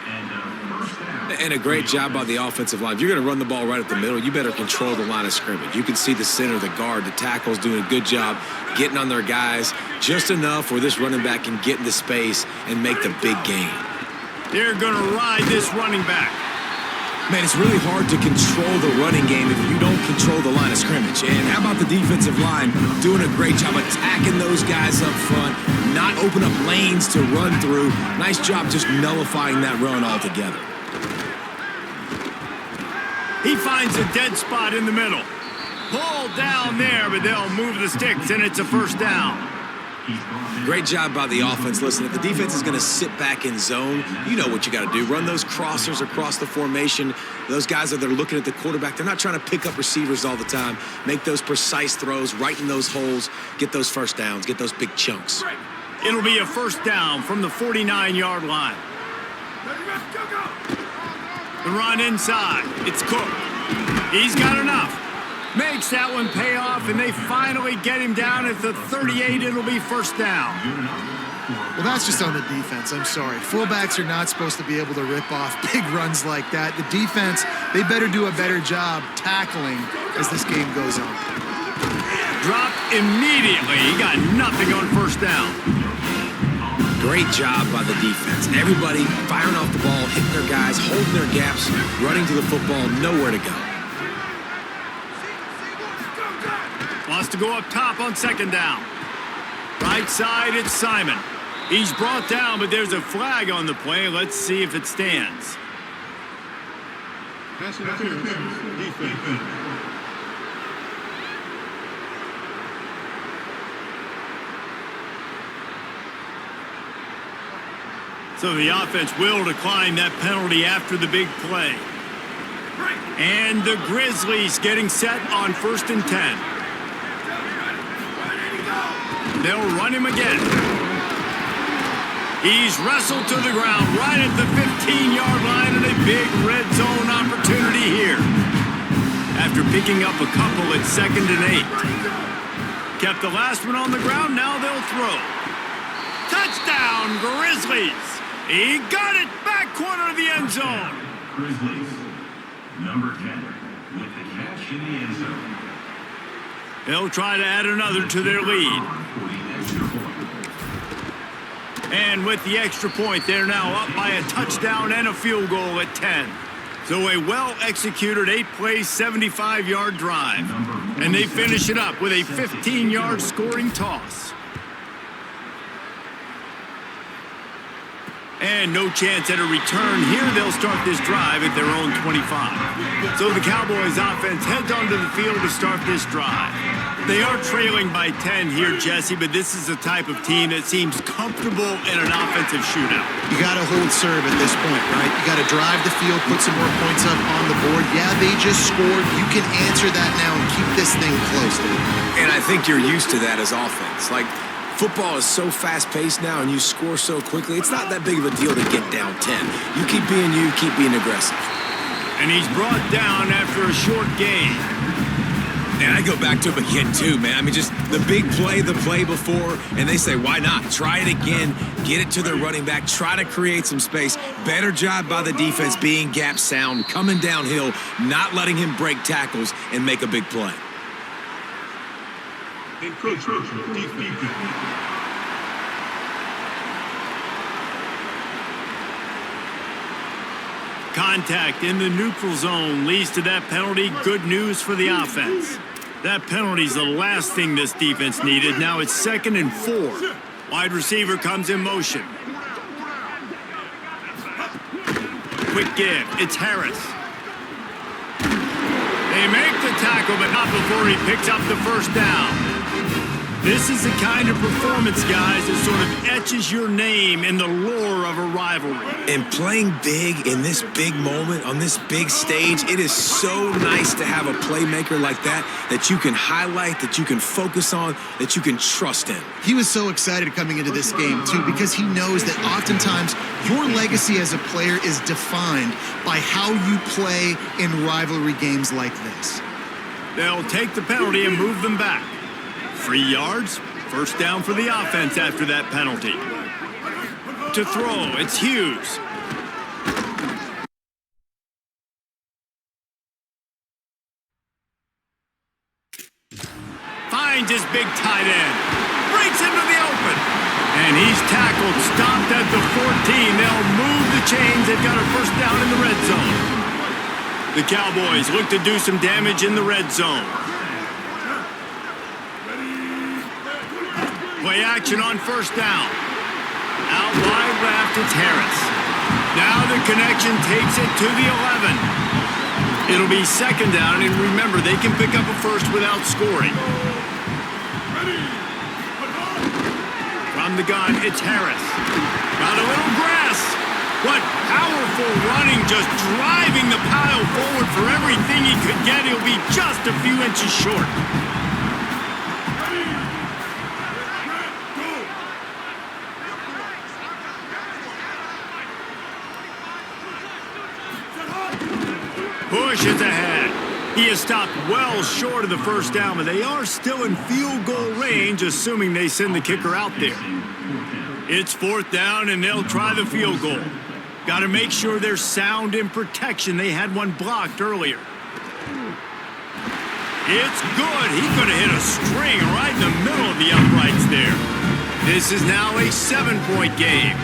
S4: And a great job by the offensive line. If you're going to run the ball right up the middle, you better control the line of scrimmage. You can see the center, the guard, the tackles doing a good job getting on their guys just enough where this running back can get into space and make the big gain.
S1: They're going to ride this running back.
S4: Man, it's really hard to control the running game if you don't control the line of scrimmage. And how about the defensive line doing a great job attacking those guys up front, not open up lanes to run through. Nice job just nullifying that run altogether.
S1: He finds a dead spot in the middle. Pulled down there, but they'll move the sticks, and it's a 1st down.
S4: Great job by the offense. Listen, if the defense is going to sit back in zone, you know what you got to do. Run those crossers across the formation. Those guys that are looking at the quarterback, they're not trying to pick up receivers all the time. Make those precise throws right in those holes. Get those 1st downs. Get those big chunks.
S1: It'll be a 1st down from the 49-yard line. The run inside. It's Cook. He's got enough. Makes that one pay off, and they finally get him down at the 38. It'll be 1st down.
S3: Well, that's just on the defense. I'm sorry. Fullbacks are not supposed to be able to rip off big runs like that. The defense, they better do a better job tackling as this game goes on.
S1: Dropped immediately. He got nothing on 1st down.
S4: Great job by the defense. Everybody firing off the ball, hitting their guys, holding their gaps, running to the football, nowhere to go.
S1: Wants to go up top on 2nd down. Right side, it's Simon. He's brought down, but there's a flag on the play. Let's see if it stands.
S7: Pass interference. Defense.
S1: So the offense will decline that penalty after the big play. And the Grizzlies getting set on 1st and 10. They'll run him again. He's wrestled to the ground right at the 15-yard line and a big red zone opportunity here. After picking up a couple at 2nd and 8. Kept the last one on the ground, now they'll throw. Touchdown, Grizzlies! He got it back corner of the end zone.
S5: Grizzlies, number 10, with the catch in the end zone.
S1: They'll try to add another to their lead.
S5: For the extra point.
S1: And with the extra point, they're now up by a touchdown and a field goal at 10. So a well-executed 8-play, 75-yard drive. And they finish it up with a 15-yard scoring toss. And no chance at a return here. They'll start this drive at their own 25. So the Cowboys offense heads onto the field to start this drive. They are trailing by 10 here, Jesse, but this is the type of team that seems comfortable in an offensive shootout.
S3: You got to hold serve at this point, right? You got to drive the field, put some more points up on the board. Yeah, they just scored. You can answer that now and keep this thing close, dude.
S4: And I think you're used to that as offense. Like, football is so fast-paced now and you score so quickly, it's not that big of a deal to get down 10. You keep being aggressive.
S1: And he's brought down after a short gain.
S4: And I go back to him again, too, man. I mean, just the big play, the play before, and they say, why not? Try it again, get it to their running back, try to create some space. Better job by the defense being gap sound, coming downhill, not letting him break tackles and make a big play.
S1: Contact in the neutral zone leads to that penalty. Good news for the offense. That penalty's the last thing this defense needed. Now it's 2nd and 4. Wide receiver comes in motion. Quick give. It's Harris. They make the tackle, but not before he picks up the first down. This is the kind of performance, guys, that sort of etches your name in the lore of a rivalry.
S4: And playing big in this big moment, on this big stage, it is so nice to have a playmaker like that you can highlight, that you can focus on, that you can trust in.
S3: He was so excited coming into this game, too, because he knows that oftentimes your legacy as a player is defined by how you play in rivalry games like this.
S1: They'll take the penalty and move them back. 3 yards, first down for the offense after that penalty. To throw, it's Hughes. Finds his big tight end. Breaks into the open. And he's tackled, stopped at the 14. They'll move the chains. They've got a first down in the red zone. The Cowboys look to do some damage in the red zone. Play action on first down. Out wide left, it's Harris. Now the connection takes it to the 11. It'll be 2nd down, and remember, they can pick up a first without scoring. From the gun, it's Harris. Got a little grass. What powerful running, just driving the pile forward for everything he could get. He'll be just a few inches short. Bush is ahead. He is stopped well short of the first down, but they are still in field goal range, assuming they send the kicker out there. It's 4th down, and they'll try the field goal. Got to make sure they're sound in protection. They had one blocked earlier. It's good. He could have hit a string right in the middle of the uprights there. This is now a 7-point game.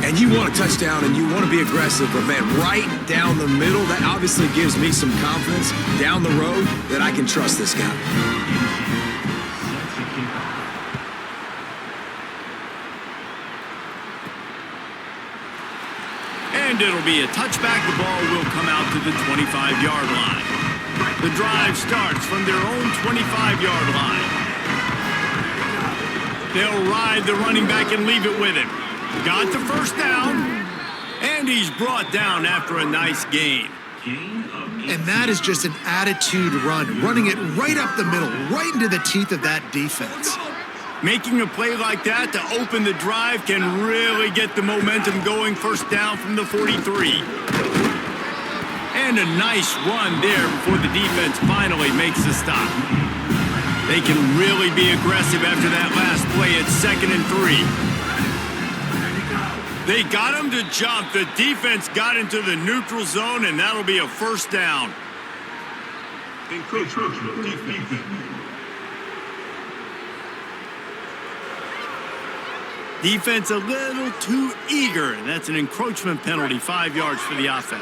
S4: And you want a touchdown and you want to be aggressive, but man, right down the middle, that obviously gives me some confidence down the road that I can trust this guy.
S1: And it'll be a touchback. The ball will come out to the 25-yard line. The drive starts from their own 25-yard line. They'll ride the running back and leave it with him. Got the first down, and he's brought down after a nice gain.
S3: And that is just an attitude run, running it right up the middle, right into the teeth of that defense.
S1: Making a play like that to open the drive can really get the momentum going. First down from the 43. And a nice run there before the defense finally makes the stop. They can really be aggressive after that last play at 2nd and 3. They got him to jump. The defense got into the neutral zone, and that'll be a first down.
S7: Encroachment defense.
S1: Defense a little too eager, and that's an encroachment penalty, 5 yards for the offense.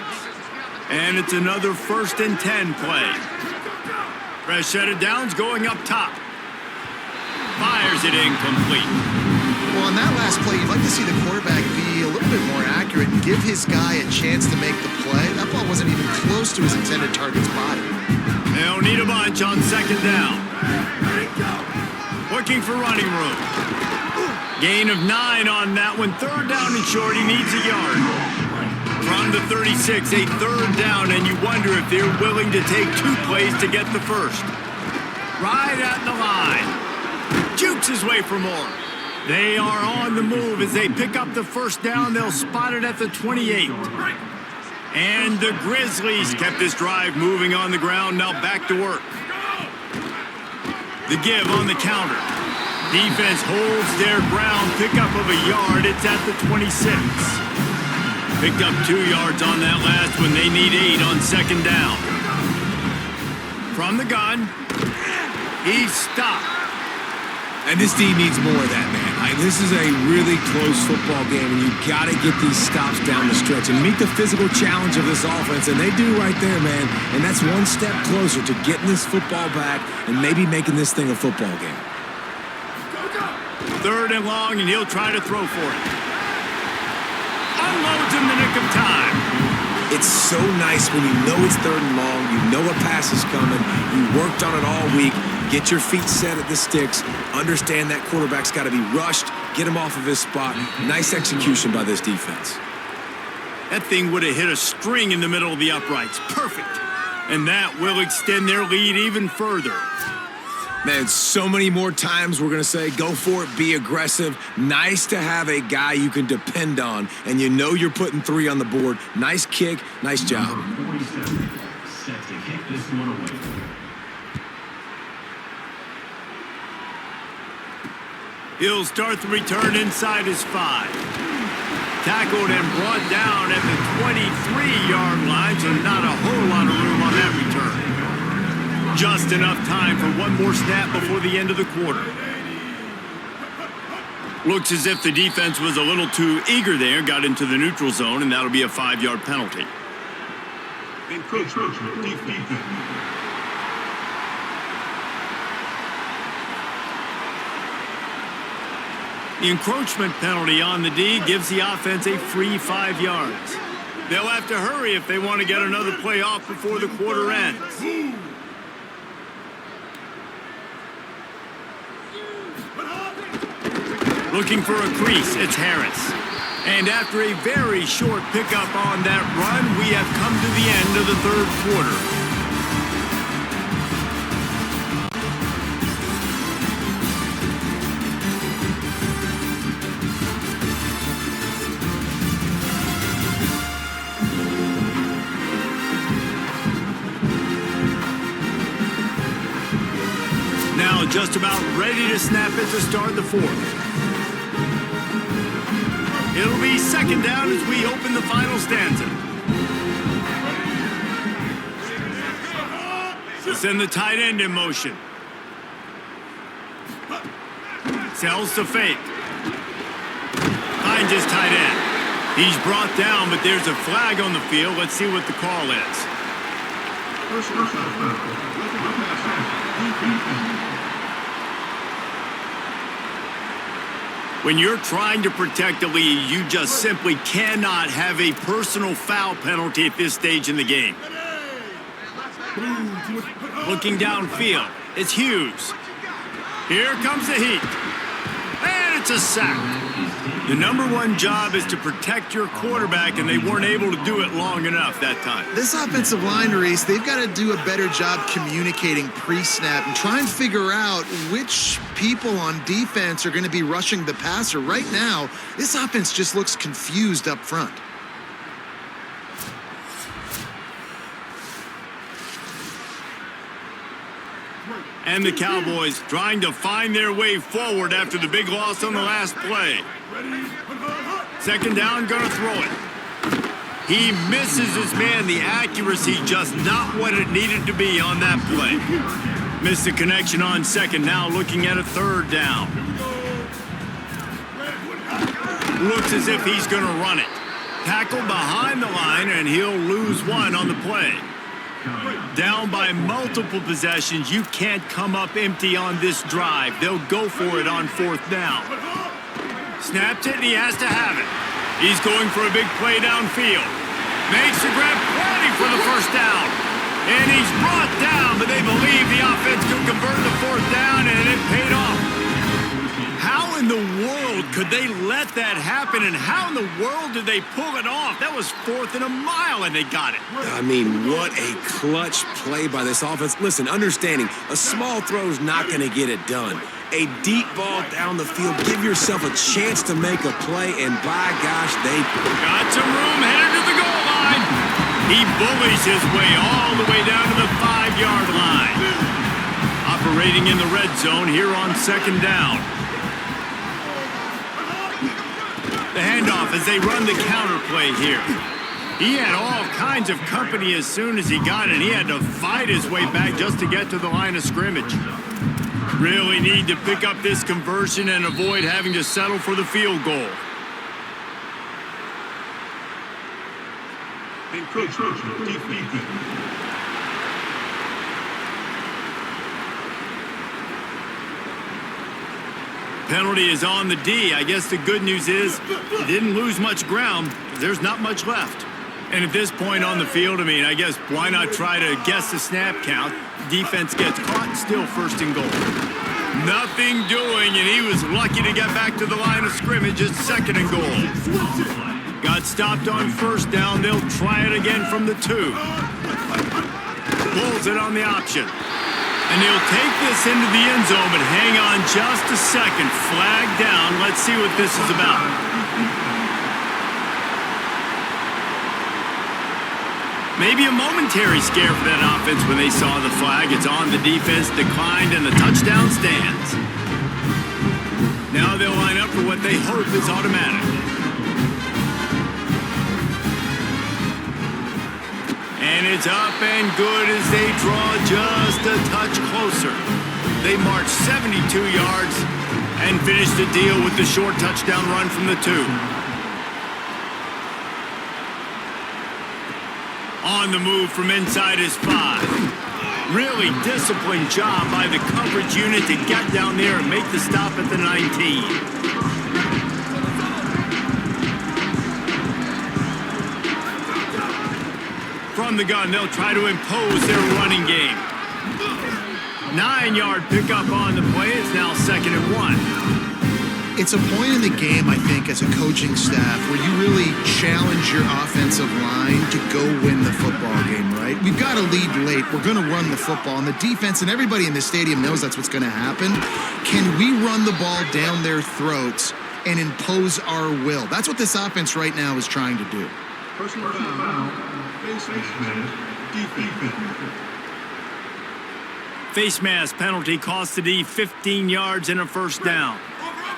S1: And it's another 1st and 10 play. Fresh set of downs going up top. Fires it incomplete.
S3: Well, on that last play, you'd like to see the quarterback be a little bit more accurate and give his guy a chance to make the play. That ball wasn't even close to his intended target's body.
S1: They'll need a bunch on 2nd down. Looking for running room. Gain of 9 on that one. 3rd down and short. He needs a yard. From the 36, a 3rd down, and you wonder if they're willing to take 2 plays to get the first. Right at the line. Jukes his way for more. They are on the move as they pick up the first down. They'll spot it at the 28. And the Grizzlies kept this drive moving on the ground. Now back to work. The give on the counter. Defense holds their ground. Pickup of a yard. It's at the 26. Picked up 2 yards on that last one. They need 8 on 2nd down. From the gun. He's stopped.
S4: And this team needs more of that, man. This is a really close football game, and you got to get these stops down the stretch and meet the physical challenge of this offense, and they do right there, man. And that's one step closer to getting this football back and maybe making this thing a football game.
S1: 3rd and long, and he'll try to throw for it. Unloads in the nick of time.
S4: It's so nice when you know it's 3rd and long, you know a pass is coming, you worked on it all week, get your feet set at the sticks, understand that quarterback's got to be rushed, get him off of his spot. Nice execution by this defense.
S1: That thing would have hit a string in the middle of the uprights. Perfect. And that will extend their lead even further.
S4: Man, so many more times we're going to say, go for it, be aggressive. Nice to have a guy you can depend on, and you know you're putting 3 on the board. Nice kick, nice job.
S5: Number 47, set to kick this one away.
S1: He'll start the return inside his 5. Tackled and brought down at the 23-yard line, so not a whole lot of room on that return. Just enough time for one more snap before the end of the quarter. Looks as if the defense was a little too eager there, got into the neutral zone, and that'll be a 5-yard penalty.
S7: Encroachment defense.
S1: The encroachment penalty on the D gives the offense a free 5 yards. They'll have to hurry if they want to get another play off before the quarter ends. Looking for a crease, it's Harris. And after a very short pickup on that run, we have come to the end of the 3rd quarter. Now just about ready to snap it to start the 4th. It'll be 2nd down as we open the final stanza. Send the tight end in motion. Sells to fake. Finds his tight end. He's brought down, but there's a flag on the field. Let's see what the call is. When you're trying to protect a lead, you just simply cannot have a personal foul penalty at this stage in the game. Looking downfield, it's Hughes. Here comes the heat. And it's a sack. The number one job is to protect your quarterback, and they weren't able to do it long enough that time.
S3: This offensive line, Reese, they've got to do a better job communicating pre-snap and try and figure out which people on defense are going to be rushing the passer. Right now, this offense just looks confused up front.
S1: And the Cowboys trying to find their way forward after the big loss on the last play. Second down, gonna throw it. He misses his man. The accuracy just not what it needed to be on that play. Missed the connection on second. Now looking at a third down. Looks as if he's gonna run it. Tackle behind the line, and he'll lose one on the play. Down by multiple possessions. You can't come up empty on this drive. They'll go for it on fourth down. Snaps it, and he has to have it. He's going for a big play downfield. Makes the grab, plenty for the first down. And he's brought down, but they believe the offense could convert the fourth down, and it paid off. How in the world could they let that happen, and how in the world did they pull it off? That was 4th and a mile, and they got it.
S4: I mean, what a clutch play by this offense. Listen, understanding, a small throw's not going to get it done. A deep ball down the field, give yourself a chance to make a play, and by gosh, they
S1: got some room headed to the goal line. He bullies his way all the way down to the 5-yard line. Operating in the red zone here on second down. The handoff as they run the counter play here. He had all kinds of company as soon as he got it. He had to fight his way back just to get to the line of scrimmage. Really need to pick up this conversion and avoid having to settle for the field goal. Penalty is on the D. I guess the good news is he didn't lose much ground. There's not much left. And at this point on the field, I mean, I guess why not try to guess the snap count? Defense gets caught, still first and goal. Nothing doing, and he was lucky to get back to the line of scrimmage at second and goal. Got stopped on first down. They'll try it again from the 2. Pulls it on the option. And he'll take this into the end zone, but hang on just a second. Flag down. Let's see what this is about. Maybe a momentary scare for that offense when they saw the flag. It's on the defense, declined, and the touchdown stands. Now they'll line up for what they hope is automatic. And it's up and good as they draw just a touch closer. They march 72 yards and finish the deal with the short touchdown run from the 2. On the move from inside his 5. Really disciplined job by the coverage unit to get down there and make the stop at the 19. From the gun, they'll try to impose their running game. 9-yard pickup on the play. It's now 2nd and 1.
S3: It's a point in the game, I think, as a coaching staff where you really challenge your offensive line to go win the football game, right? We've got to lead late. We're going to run the football. And the defense and everybody in the stadium knows that's what's going to happen. Can we run the ball down their throats and impose our will? That's what this offense right now is trying to do.
S7: Personal foul.
S1: Face mask penalty cost the D 15 yards and a first down.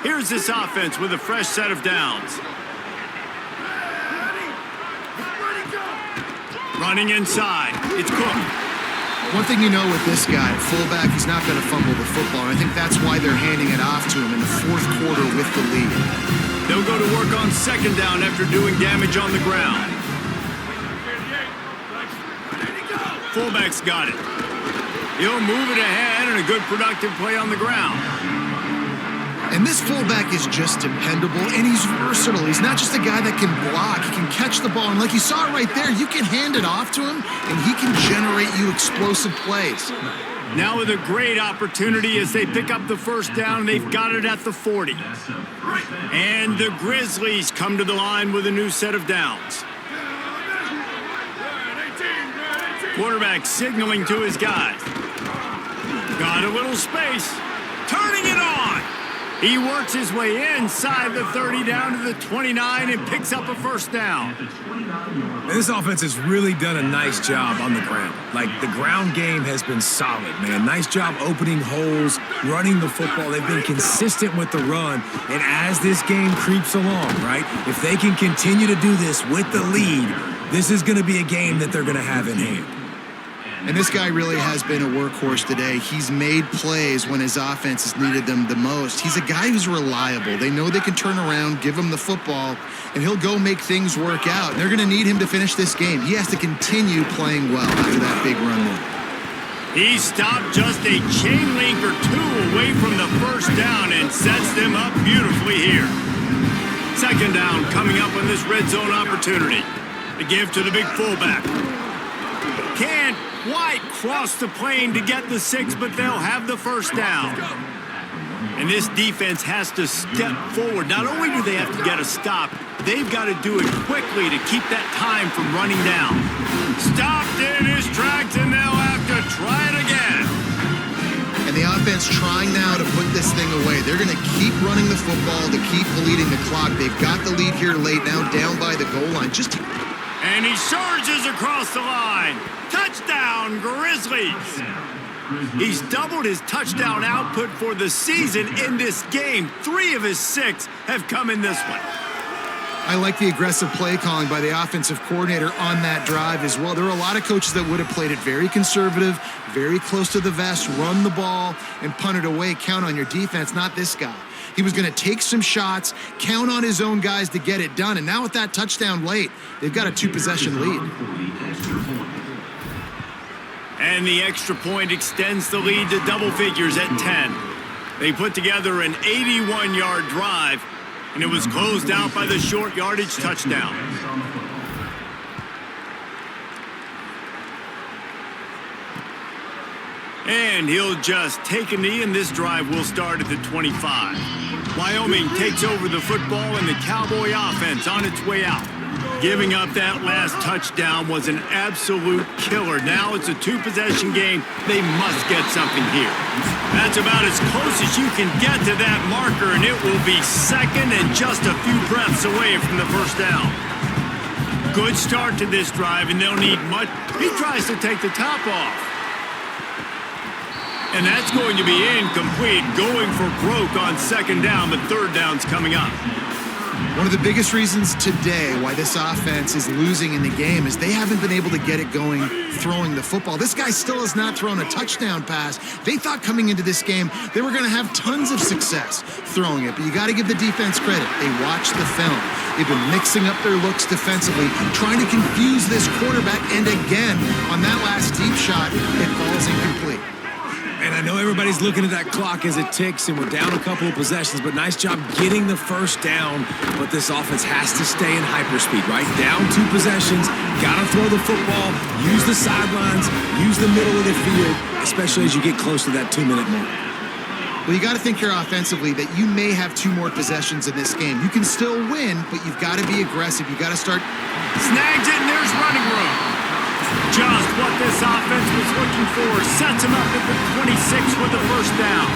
S1: Here's this offense with a fresh set of downs. Running inside. It's Cook.
S3: One thing you know with this guy, fullback, he's not going to fumble the football. And I think that's why they're handing it off to him in the 4th quarter with the lead.
S1: They'll go to work on second down after doing damage on the ground. Fullback's got it. He'll move it ahead and a good productive play on the ground.
S3: And this fullback is just dependable, and he's versatile. He's not just a guy that can block. He can catch the ball, and like you saw right there, you can hand it off to him, and he can generate you explosive plays.
S1: Now with a great opportunity as they pick up the first down. They've got it at the 40. And the Grizzlies come to the line with a new set of downs. Quarterback signaling to his guys. Got a little space. Turning it on. He works his way inside the 30 down to the 29 and picks up a first down.
S4: This offense has really done a nice job on the ground. Like, the ground game has been solid, man. Nice job opening holes, running the football. They've been consistent with the run. And as this game creeps along, right, if they can continue to do this with the lead, this is going to be a game that they're going to have in hand.
S3: And this guy really has been a workhorse today. He's made plays when his offense has needed them the most. He's a guy who's reliable. They know they can turn around, give him the football, and he'll go make things work out. They're going to need him to finish this game. He has to continue playing well after that big run there.
S1: He stopped just a chain link or two away from the first down and sets them up beautifully here. Second down coming up on this red zone opportunity. The give to the big fullback. Can't quite cross the plane to get the 6, but they'll have the first down. And this defense has to step forward. Not only do they have to get a stop, they've got to do it quickly to keep that time from running down. Stopped in his tracks, and they'll have to try it again.
S3: And the offense trying now to put this thing away. They're going to keep running the football to keep bleeding the clock. They've got the lead here late, now down by the goal line.
S1: And he surges across the line. Touchdown, Grizzlies. He's doubled his touchdown output for the season in this game. 3 of his 6 have come in this one.
S3: I like the aggressive play calling by the offensive coordinator on that drive as well. There are a lot of coaches that would have played it very conservative, very close to the vest, run the ball, and punt it away. Count on your defense, not this guy. He was going to take some shots, count on his own guys to get it done. And now with that touchdown late, they've got a 2-possession lead.
S1: And the extra point extends the lead to double figures at 10. They put together an 81-yard drive, and it was closed out by the short yardage touchdown. And he'll just take a knee, and this drive will start at the 25. Wyoming takes over the football, and the Cowboy offense on its way out. Giving up that last touchdown was an absolute killer. Now it's a 2-possession game. They must get something here. That's about as close as you can get to that marker, and it will be second and just a few breaths away from the first down. Good start to this drive, and they'll need much. He tries to take the top off. And that's going to be incomplete, going for broke on second down, but third down's coming up.
S3: One of the biggest reasons today why this offense is losing in the game is they haven't been able to get it going throwing the football. This guy still has not thrown a touchdown pass. They thought coming into this game they were going to have tons of success throwing it, but you got to give the defense credit. They watched the film. They've been mixing up their looks defensively, trying to confuse this quarterback, and again, on that last deep shot, it falls incomplete.
S4: And I know everybody's looking at that clock as it ticks, and we're down a couple of possessions, but nice job getting the first down. But this offense has to stay in hyperspeed, right? Down 2 possessions, got to throw the football, use the sidelines, use the middle of the field, especially as you get close to that 2-minute mark.
S3: Well, you got to think here offensively that you may have 2 more possessions in this game. You can still win, but you've got to be aggressive. You got to start.
S1: Snags it, and there's running room. Just what this offense was looking for. Sets him up at the 26 with the first down.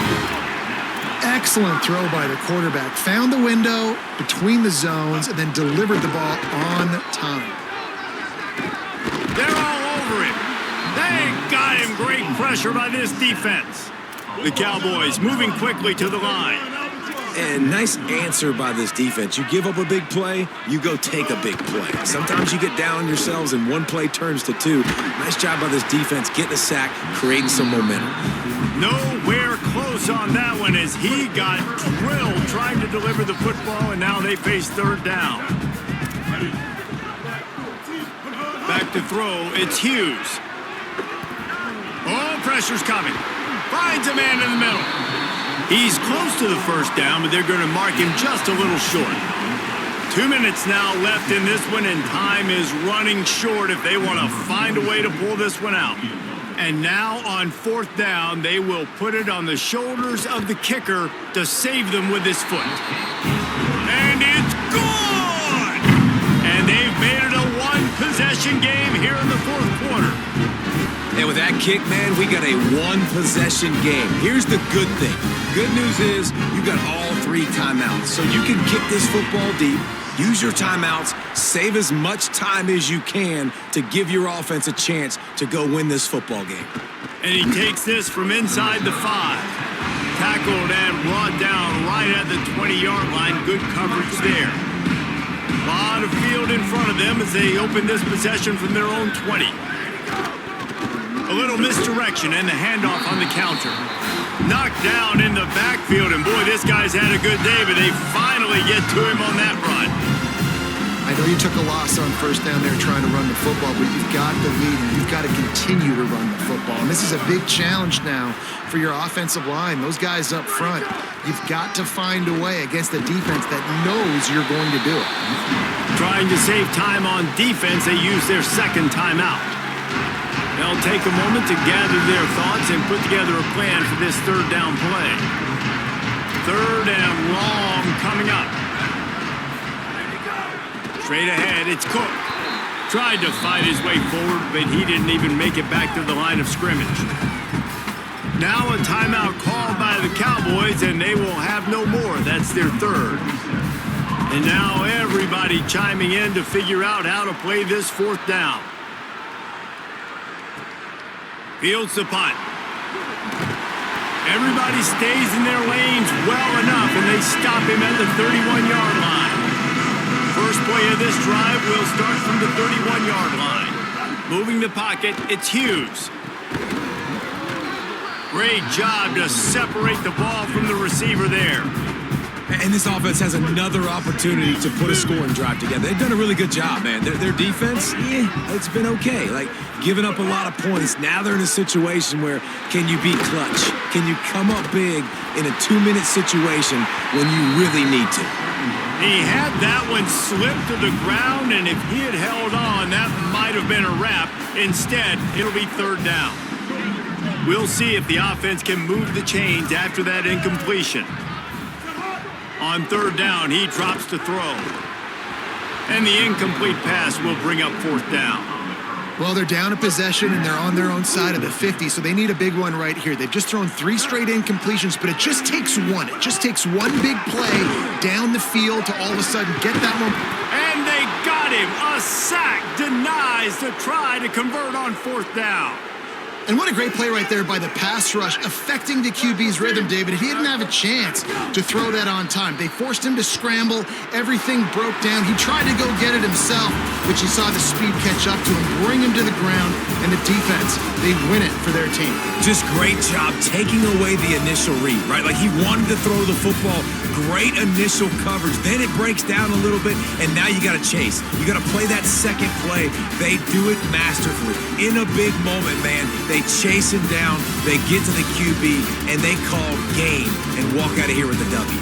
S3: Excellent throw by the quarterback. Found the window between the zones and then delivered the ball on time.
S1: They're all over him. They got him. Great pressure by this defense. The Cowboys moving quickly to the line.
S4: And nice answer by this defense. You give up a big play, you go take a big play. Sometimes you get down on yourselves and 1 play turns to 2. Nice job by this defense getting a sack, creating some momentum.
S1: Nowhere close on that one as he got drilled trying to deliver the football, and now they face third down. Back to throw, it's Hughes. Oh, pressure's coming. Finds a man in the middle. He's close to the first down, but they're going to mark him just a little short. 2 minutes now left in this one, and time is running short if they want to find a way to pull this one out. And now on 4th down, they will put it on the shoulders of the kicker to save them with his foot. And it's good! And they've made it a one-possession game here in the 4th quarter.
S4: And with that kick, man, we got a one-possession game. Here's the good thing. Good news is you got all 3 timeouts, so you can kick this football deep, use your timeouts, save as much time as you can to give your offense a chance to go win this football game.
S1: And he takes this from inside the 5. Tackled and brought down right at the 20-yard line. Good coverage there. A lot of field in front of them as they open this possession from their own 20. A little misdirection and the handoff on the counter. Knocked down in the backfield, and boy, this guy's had a good day, but they finally get to him on that run.
S3: I know you took a loss on 1st down there trying to run the football, but you've got the lead, and you've got to continue to run the football. And this is a big challenge now for your offensive line. Those guys up front, you've got to find a way against a defense that knows you're going to do it.
S1: Trying to save time on defense, they use their 2nd timeout. They'll take a moment to gather their thoughts and put together a plan for this 3rd down play. 3rd and long coming up. Straight ahead, it's Cook. Tried to fight his way forward, but he didn't even make it back to the line of scrimmage. Now a timeout called by the Cowboys, and they will have no more. That's their 3rd. And now everybody chiming in to figure out how to play this 4th down. Fields the punt. Everybody stays in their lanes well enough, and they stop him at the 31-yard line. First play of this drive will start from the 31-yard line. Moving the pocket, it's Hughes. Great job to separate the ball from the receiver there.
S4: And this offense has another opportunity to put a scoring drive together. They've done a really good job, man. Their defense, it's been okay. Like, giving up a lot of points. Now they're in a situation where can you be clutch? Can you come up big in a 2-minute situation when you really need to?
S1: He had that one slip to the ground, and if he had held on, that might have been a wrap. Instead, it'll be 3rd down. We'll see if the offense can move the chains after that incompletion. On 3rd down, he drops to throw. And the incomplete pass will bring up 4th down.
S3: Well, they're down a possession, and they're on their own side of the 50, so they need a big one right here. They've just thrown 3 straight incompletions, but it just takes one. It just takes one big play down the field to all of a sudden get that one.
S1: And they got him. A sack denies the try to convert on 4th down.
S3: And what a great play right there by the pass rush, affecting the QB's rhythm, David. He didn't have a chance to throw that on time. They forced him to scramble. Everything broke down. He tried to go get it himself, but you saw the speed catch up to him, bring him to the ground, and the defense, they win it for their team.
S4: Just great job taking away the initial read, right? Like, he wanted to throw the football. Great initial coverage. Then it breaks down a little bit, and now you got to chase. You got to play that second play. They do it masterfully. In a big moment, man, they chase him down, they get to the QB, and they call game and walk out of here with a W.